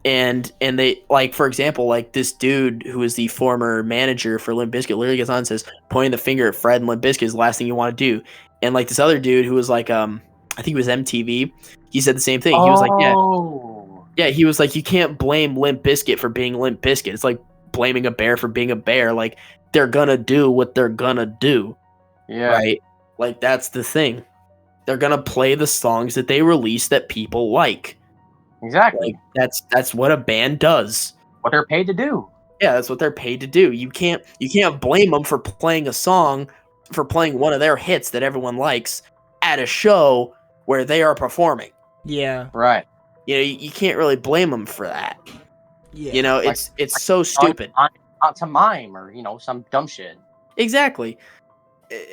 And they, like, for example, like this dude who is the former manager for Limp Bizkit literally gets on and says, pointing the finger at Fred and Limp Bizkit is the last thing you want to do. And like this other dude who was like, I think it was MTV, he said the same thing. He was like, yeah, he was like, you can't blame Limp Bizkit for being Limp Bizkit. It's like blaming a bear for being a bear. Like, they're gonna do what they're gonna do. Yeah. Right? Like, that's the thing. They're gonna play the songs that they release that people like. Exactly. Like, that's what a band does. What they're paid to do. Yeah, that's what they're paid to do. You can't blame them for playing a song, for playing one of their hits that everyone likes at a show where they are performing. Yeah. Right. You know, you can't really blame them for that. Yeah. You know, it's so stupid. Not to mime or some dumb shit. Exactly.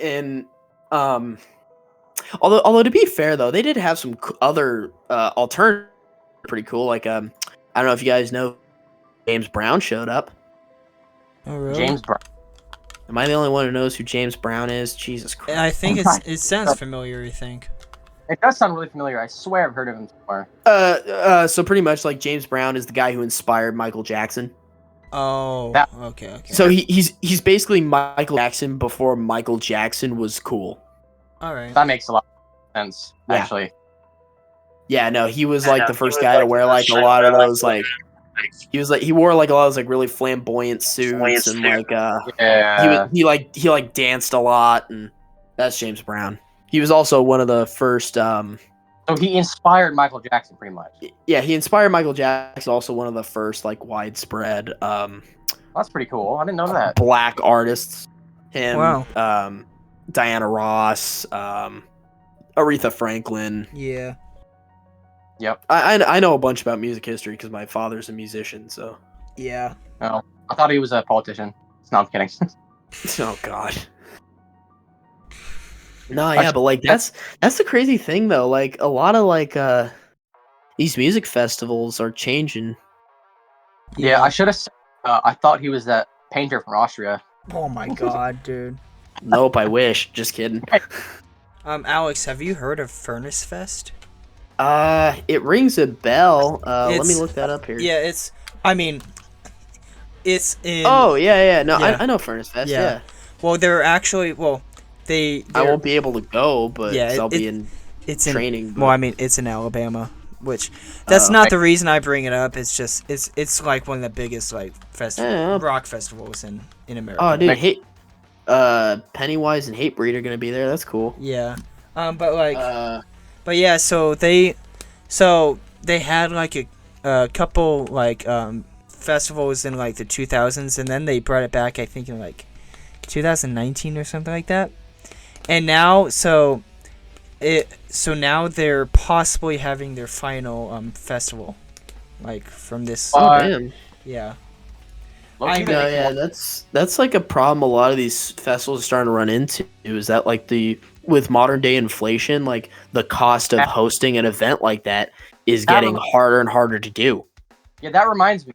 And although to be fair though, they did have some other alternative pretty cool. Like I don't know if you guys know, James Brown showed up. Oh, really? James Brown. Am I the only one who knows who James Brown is? Jesus Christ. I think it sounds familiar, I think. It does sound really familiar. I swear I've heard of him somewhere. So pretty much like James Brown is the guy who inspired Michael Jackson. Oh, okay. So he's basically Michael Jackson before Michael Jackson was cool. All right. That makes a lot of sense, Yeah. actually. Yeah, no, he was like the first guy to wear like a lot of those like he wore like a lot of those like really flamboyant suits and like Yeah. he danced a lot, and that's James Brown. He was also one of the first So he inspired Michael Jackson pretty much. yeah, he inspired Michael Jackson, also one of the first like widespread That's pretty cool. I didn't know that. black artists. Him, Wow. Diana Ross, Aretha Franklin. Yeah. Yep. I know a bunch about music history because my father's a musician, so. Yeah. No, I thought he was a politician. No, I'm kidding. Oh God. No, yeah, but like that's the crazy thing though. Like a lot of like these music festivals are changing. Yeah, I should have said, I thought he was that painter from Austria. Oh my god, dude. Nope, I wish. Just kidding. Alex, have you heard of Furnace Fest? It rings a bell. Let me It's- look that up here. Yeah, it's in. Oh yeah. No, Yeah. I know Furnace Fest. Yeah. Yeah. Well, they're actually I won't be able to go, but Yeah, I'll be in it's training. In, well, I mean, it's in Alabama, which that's not the reason I bring it up. It's just it's like one of the biggest like rock festivals in America. Oh, dude, Pennywise and Hatebreed are gonna be there. That's cool. Yeah. But yeah, so they had like a couple like festivals in like the 2000s, and then they brought it back, I think, in like 2019 or something like that. And now now they're possibly having their final festival, like from this. Oh damn. Yeah. That's like a problem a lot of these festivals are starting to run into, is that like with modern day inflation, like the cost of hosting an event like that is getting harder and harder to do. Yeah, that reminds me.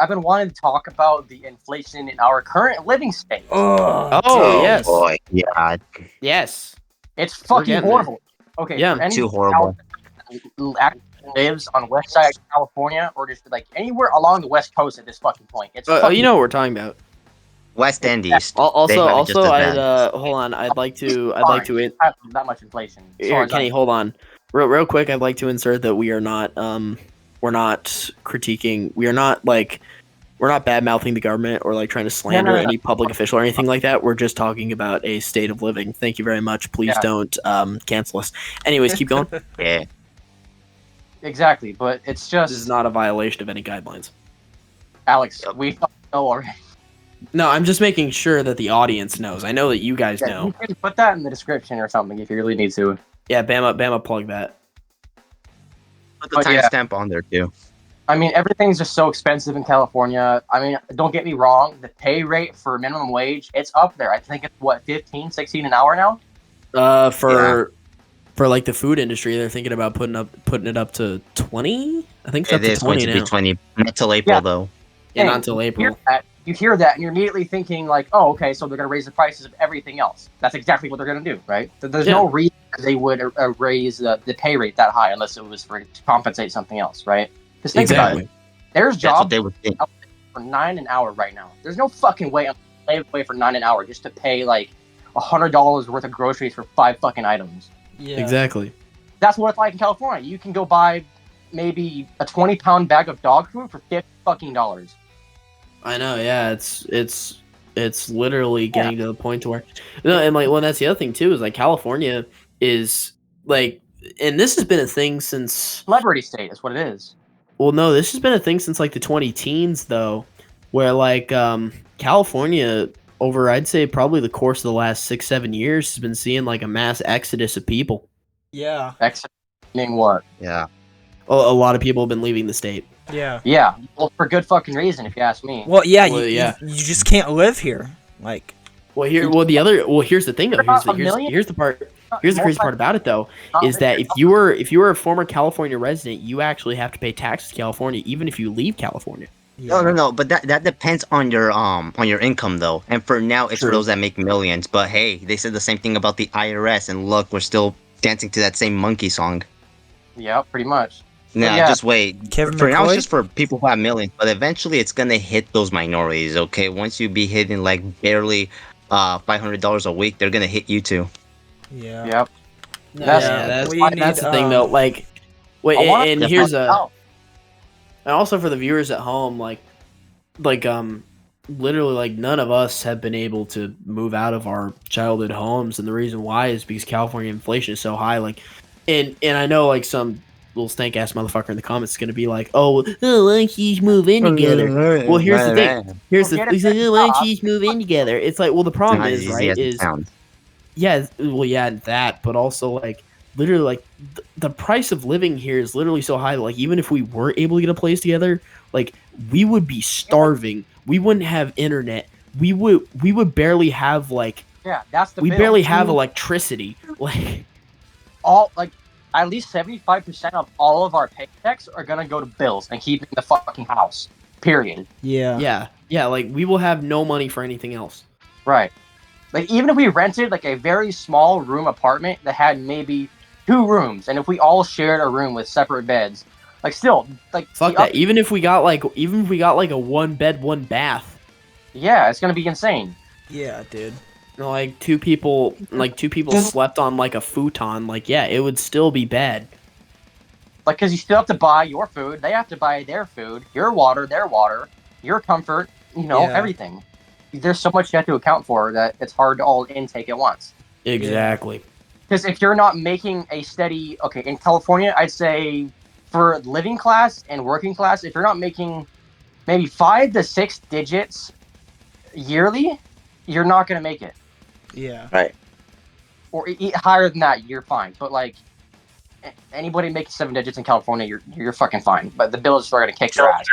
I've been wanting to talk about the inflation in our current living state. Oh yes. Boy, yeah. Yes. It's fucking getting horrible. Okay, Yeah, for any too horrible. who actually lives on west side of California or just like anywhere along the west coast at this fucking point. It's You fucking, know what we're talking about. West and East. They Also, have it just as I'd bad. hold on. I'd like to Have that much inflation. As far here, as Kenny. Hold on, real quick. I'd like to insert that we are not we're not critiquing. We are not like we're not bad mouthing the government or like trying to slander no. any public official or anything like that. We're just talking about a state of living. Thank you very much. Please Yeah. don't cancel us. Anyways, keep going. Yeah. Exactly, but it's just This is not a violation of any guidelines. Alex. We fucking know already. No, I'm just making sure that the audience knows. I know that you guys Yeah, know. you can put that in the description or something if you really need to. Yeah, Bama, plug that. Put the But yeah. timestamp on there too. I mean, everything's just so expensive in California. I mean, don't get me wrong. The pay rate for minimum wage, it's up there. I think it's, what, 15, 16 an hour now? For like the food industry, they're thinking about putting it up to 20. I think it's up It to is going 20 to now. be 20 not till April Yeah. though. Yeah, Hey, not until April. You hear that, and you're immediately thinking, like, oh, okay, so they're going to raise the prices of everything else. That's exactly what they're going to do, right? There's no reason they would raise the pay rate that high unless it was to compensate something else, right? Because think about it. There's That's what jobs they would think. for $9 an hour right now. There's no fucking way I'm going to for $9 an hour just to pay, like, $100 worth of groceries for 5 fucking items. Yeah. Exactly. That's what it's like in California. You can go buy maybe a 20-pound bag of dog food for $50 fucking. I know, yeah, it's literally getting to the point to where no, and like, well, that's the other thing too is like California is like, and this has been a thing since Celebrity state is what it is. well, no, this has been a thing since like the 2010s though, where like California over I'd say probably the course of the last 6-7 years has been seeing like a mass exodus of people. Yeah. Meaning what? Yeah. A lot of people have been leaving the state. Yeah. Yeah, well, for good fucking reason, if you ask me. Well, yeah, Well, you, yeah. You just can't live here. Like, Here's the thing though. Here's the part. Here's the crazy part about it though, is that if you were a former California resident, you actually have to pay taxes to California, even if you leave California. yeah. No. But that depends on your income though. And for now, it's for True. those that make millions. But hey, they said the same thing about the IRS, and look, we're still dancing to that same monkey song. Yeah, pretty much. Nah, yeah. just wait. Kevin For now, it's McCoy? just for people who have millions, but eventually, it's gonna hit those minorities. Okay, once you be hitting like barely $500 a week, they're gonna hit you too. Yeah. Yep. That's We that's need, the thing though. Like, wait, I wanna- and That's here's Oh, and also for the viewers at home, like literally like none of us have been able to move out of our childhood homes, and the reason why is because California inflation is so high. Like, and I know like some little stank ass motherfucker in the comments is gonna be like, why don't you move in together? Well, here's the thing. He's like, why don't you move in together? It's like, well, the problem Not is, as easy right, as it is sounds. yeah, well, yeah, that, but also like literally like the price of living here is literally so high. Like even if we were able to get a place together, like we would be starving. We wouldn't have internet. We would barely have like yeah, that's the we bill. barely have electricity. Like all like at least 75% of all of our paychecks are gonna go to bills and keeping the fucking house. Period. Yeah. yeah, like we will have no money for anything else. Right. Like even if we rented like a very small room apartment that had maybe 2 rooms, and if we all shared a room with separate beds, like still like Fuck that. Even if we got like a 1 bed, 1 bath. Yeah, it's gonna be insane. Yeah, dude. Like two people slept on like a futon. Like yeah, it would still be bad. Like, because you still have to buy your food, they have to buy their food, your water, their water, your comfort, Yeah. everything. There's so much you have to account for that it's hard to all intake at once. Exactly. Because if you're not making a steady, okay, in California, I'd say for living class and working class, if you're not making maybe 5 to 6 digits yearly, you're not going to make it. Yeah. Or higher than that, you're fine. But like anybody making 7 digits in California, you're fucking fine. But the bills are going to kick your ass.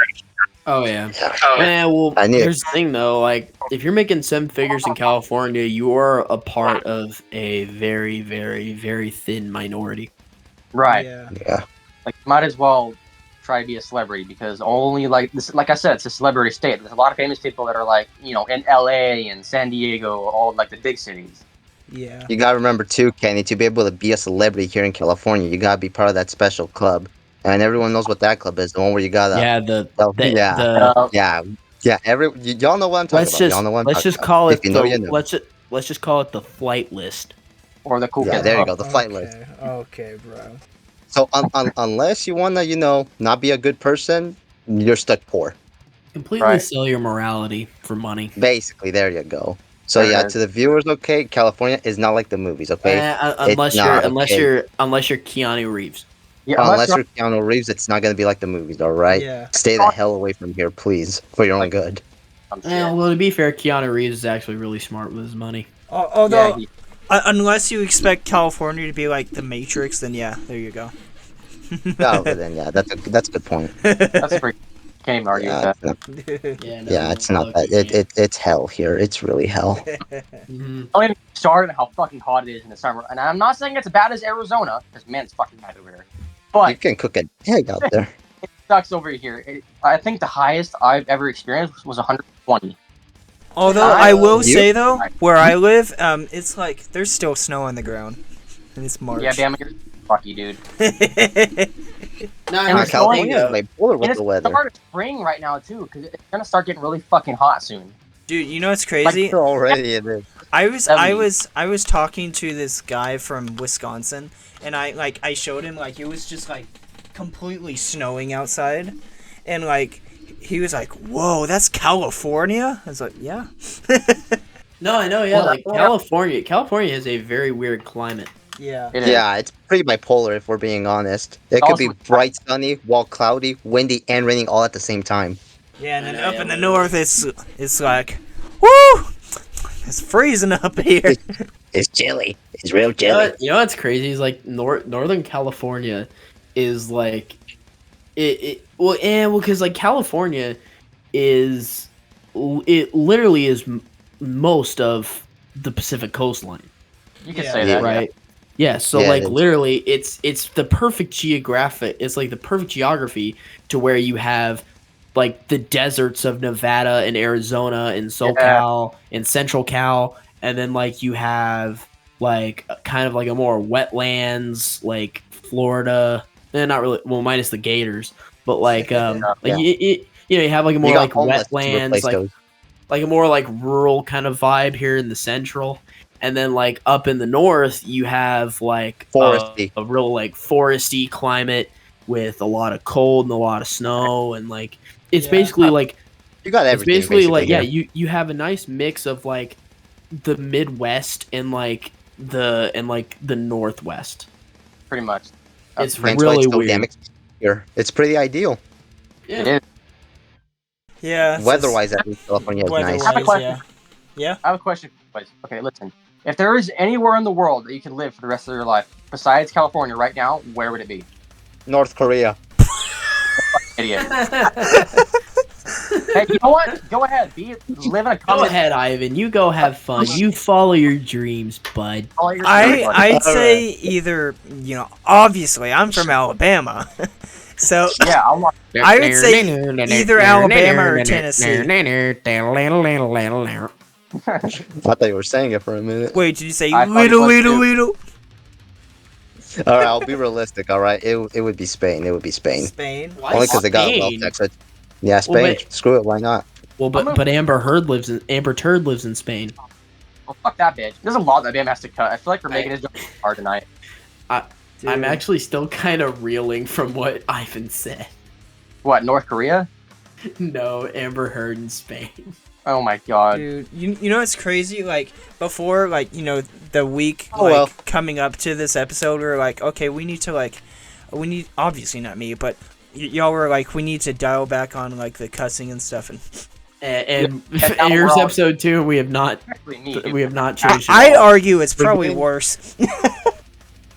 Oh yeah. Yeah, well, I knew. here's the thing though. Like, if you're making 7 figures in California, you are a part of a very, very, very thin minority. Right. Yeah. Yeah. Like, might as well try to be a celebrity because only like this, like I said, it's a celebrity state. There's a lot of famous people that are like, in LA and San Diego, all like the big cities. Yeah. You gotta remember too, Kenny, to be able to be a celebrity here in California, you gotta be part of that special club. And everyone knows what that club is, the one where you gotta Yeah, the yeah. Uh, Yeah. Yeah, y'all know what I'm talking Let's about. Y'all know what I'm let's talking just about. call it If you know, you know. let's just call it the flight list. Or the cool Yeah, kids there you club. go. The flight list. Okay, bro. So unless you wanna, not be a good person, you're stuck poor. Completely Right. sell your morality for money. Basically, there you go. So There it yeah, is. to the viewers, okay, California is not like the movies, okay? Unless It's you're not, okay? unless you're Keanu Reeves. Yeah, Unless you're Keanu Reeves, it's not gonna be like the movies, all right? Yeah. Stay the hell away from here, please, for your own good. Well, to be fair, Keanu Reeves is actually really smart with his money. Although, unless you expect California to be like the Matrix, then yeah, there you go. No, but then yeah, that's a good point. That's pretty. Can't even argue Yeah, with Yeah, it's not that. It's hell here. It's really hell. Mhm. Don't even start on how fucking hot it is in the summer. And I'm not saying it's as bad as Arizona, because man, it's fucking bad over here. But You can cook an egg out there. it sucks over here. I think the highest I've ever experienced was 120. Although I will say though, where I live, it's like there's still snow on the ground, and it's March. Yeah, damn, you're lucky, dude. No, And it's going California is like polar And with it's the weather. start of spring right now too, because it's gonna start getting really fucking hot soon. Dude, you know what's crazy? Already it is. I was talking to this guy from Wisconsin, and I showed him like it was just like completely snowing outside, and like he was like, "Whoa, that's California?" I was like, "Yeah." No, I know. Yeah, like California has a very weird climate. Yeah. Yeah, it's pretty bipolar if we're being honest. It could be bright sunny, while cloudy, windy, and raining all at the same time. Yeah, and then up in the north, it's like, woo, it's freezing up here. It's chilly. It's real You chilly. know what's crazy is like Northern California is like because like California is it literally is most of the Pacific coastline. You can say that, right? Yeah, so Yeah, like it is. literally it's the perfect geography to where you have like the deserts of Nevada and Arizona and SoCal and Central Cal, and then like you have like kind of like a more wetlands like Florida, not really, well, minus the gators, but like you have like a more You got like homeless to wetlands, replace those. like a more like rural kind of vibe here in the central. And then like up in the north, you have like Foresty. a real like foresty climate with a lot of cold and a lot of snow, and like it's basically like You got it's everything. basically like here. you have a nice mix of like the Midwest and like the Northwest. pretty much. It's That's why really it's so damn weird. expensive here. It's pretty ideal. It is. Yeah. Weather-wise, at least California is nice. I have a Weather-wise, question. yeah. I have a question for you guys. Okay, listen. If there is anywhere in the world that you can live for the rest of your life besides California right now, where would it be? North Korea. Idiot. Hey, you know what? Go ahead. Live in a Go communist. ahead, Ivan. You go have fun. You follow your dreams, bud. I'd say either, obviously I'm from Alabama, so Yeah, I want. I would say either Alabama or Tennessee. I thought you were saying it for a minute. Wait, did you say I thought it was little? All right, I'll be realistic. All right, it would be Spain. It would be Spain. Spain. Only because they got a wealth tax. Yeah, Spain. Screw it. Why not? Well, but Amber Turd lives in Spain. Well, fuck that bitch. There's a lot that Bam has to cut. I feel like we're making his job hard tonight. I'm actually still kind of reeling from what Ivan said. What, North Korea? No, Amber Heard in Spain. Oh my god. Dude, you know what's crazy? Like before, like the week coming up to this episode, we were like, okay, we need obviously not me, but y'all were like, we need to dial back on like the cussing and stuff, and here's episode 2. We have not changed. I'd argue it's probably worse.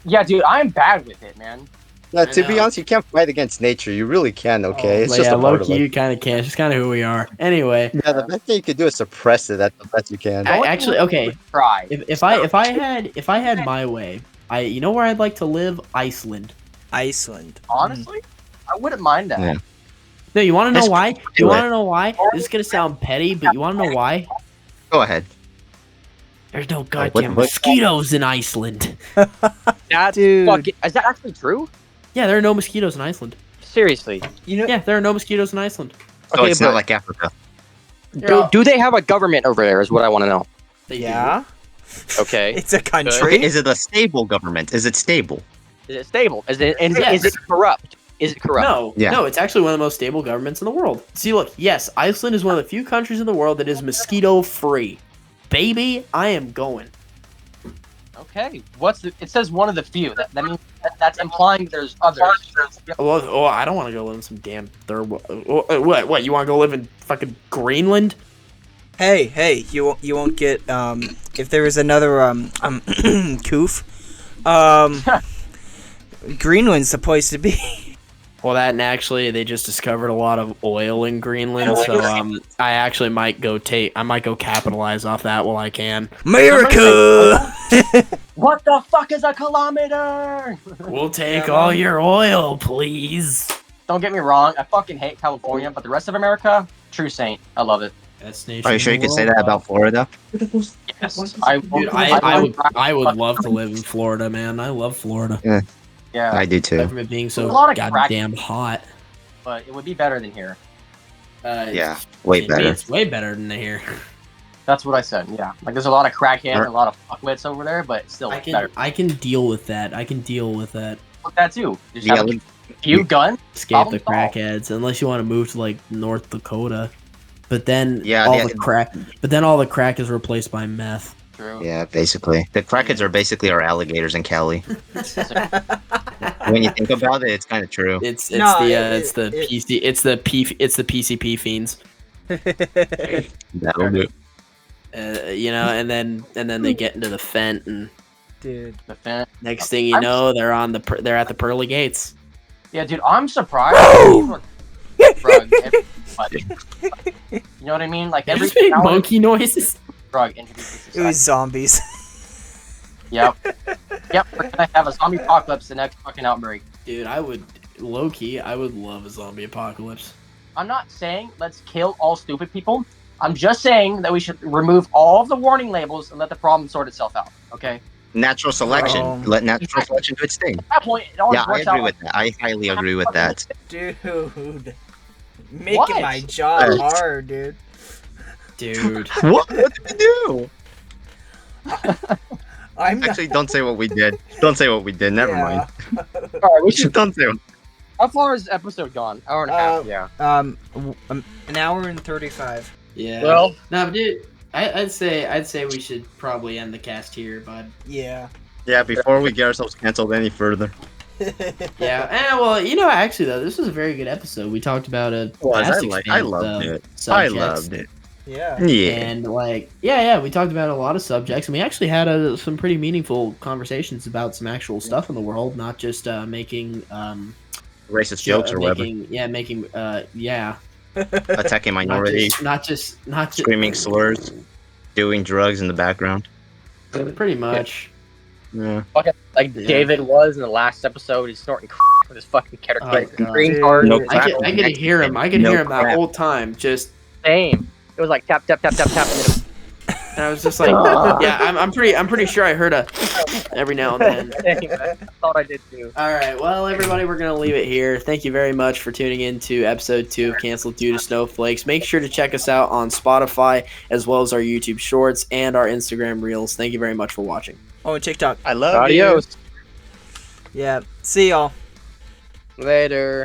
Yeah, dude, I'm bad with it, man. Yeah, to be honest, you can't fight against nature. You really can. Okay, it's But just yeah, a part of low-key, it. you kind of can. It's just kind of who we are. Anyway. Yeah, the best thing you could do is suppress it. That's the best you can. Actually, okay. Try. If I had my way, you know where I'd like to live? Iceland. Iceland. Honestly, I wouldn't mind that. Yeah. No, you want to know why? Do You want it. to know why? This is gonna sound petty, but you want to know why? Go ahead. There's no goddamn what- mosquitoes in Iceland. That's Dude. fucking. Is that actually true? Yeah, there are no mosquitoes in Iceland. Seriously. You know, Yeah, there are no mosquitoes in Iceland. So it's not like Africa. Do they have a government over there? Is what I want to know. They Yeah. Okay. It's a country. Okay, is it a stable government? Is it stable? Is it stable? Is it Yes. corrupt? Is it corrupt? No, Yeah. no, it's actually one of the most stable governments in the world. See, look, yes, Iceland is one of the few countries in the world that is mosquito-free. Baby, I am going. Okay, it says one of the few. That means that's implying there's others. Oh, I don't want to go live in some damn third. What? You want to go live in fucking Greenland? Hey, you won't get if there was another coof, Greenland's the place to be. Well, that and actually, they just discovered a lot of oil in Greenland, so I actually might go capitalize off that while I can. America. What the fuck is a kilometer? We'll take all your oil, please. Don't get me wrong, I fucking hate California, but the rest of America, true saint. I love it. Best nation Are you in sure the you can say world. that about Florida? Yes, I would love to live in Florida, man. I love Florida. Yeah, I do too. Aside from it being so There's a lot of crack- goddamn hot. but it would be better than here. Yeah, way better. It's way better than here. That's what I said. Yeah, like there's a lot of crackheads and a lot of fuckwits over there, but it's still better. I can deal with that. I can deal with that. With that too. Just Yeah, have a few guns. Escape the Problem solved. crackheads, unless you want to move to like North Dakota. But then Yeah, all yeah. the crack. But then all the crack is replaced by meth. True. Yeah, basically. The crackheads are basically our alligators in Cali. When you think about it, it's kind of true. It's No, the PCP fiends. That'll do. And then they get into the Fent, and Dude. The fan. next thing you know, they're at the pearly gates. Yeah, dude, I'm surprised. Drug, everybody. You know what I mean? Like every Just make monkey noises. drug introduced to It was society. zombies. Yep. We're gonna have a zombie apocalypse the next fucking outbreak. Dude, I would love a zombie apocalypse. I'm not saying let's kill all stupid people. I'm just saying that we should remove all of the warning labels and let the problem sort itself out. Okay. Natural selection. Let natural selection do its thing. At that point, it always Yeah, I works agree out. with that. I highly agree with that. Dude. Making What? my job hard, dude. Dude. What did we do? I'm not, Actually, don't say what we did. Don't say what we did. Never mind. All right, we should. Don't say what. How far has the episode gone? Hour and a half. Yeah. an hour and 35. Yeah. Well- no, but dude, I'd say we should probably end the cast here, bud. Yeah. Yeah, before we get ourselves canceled any further. Yeah. Well, actually though, this was a very good episode. We talked about a I loved it. I loved it. Yeah. Yeah. And we talked about a lot of subjects, and we actually had some pretty meaningful conversations about some actual stuff in the world, not just making Racist jokes or whatever. Attacking minorities. Not just Screaming slurs. Doing drugs in the background. Pretty much. Yeah. Like Yeah. David was in the last episode. He's snorting with his fucking God. green card. No I crap. could hear him. I could No hear him that crap. whole time. Just, Same. It was like tap tap tap tap tap. And and I was just like, yeah, I'm pretty sure I heard a every now and then. I thought I did too. All right, well, everybody, we're gonna leave it here. Thank you very much for tuning in to episode 2 of Canceled Due to Snowflakes. Make sure to check us out on Spotify as well as our YouTube Shorts and our Instagram Reels. Thank you very much for watching. Oh, and TikTok. I love Adios. Yeah. See y'all. Later.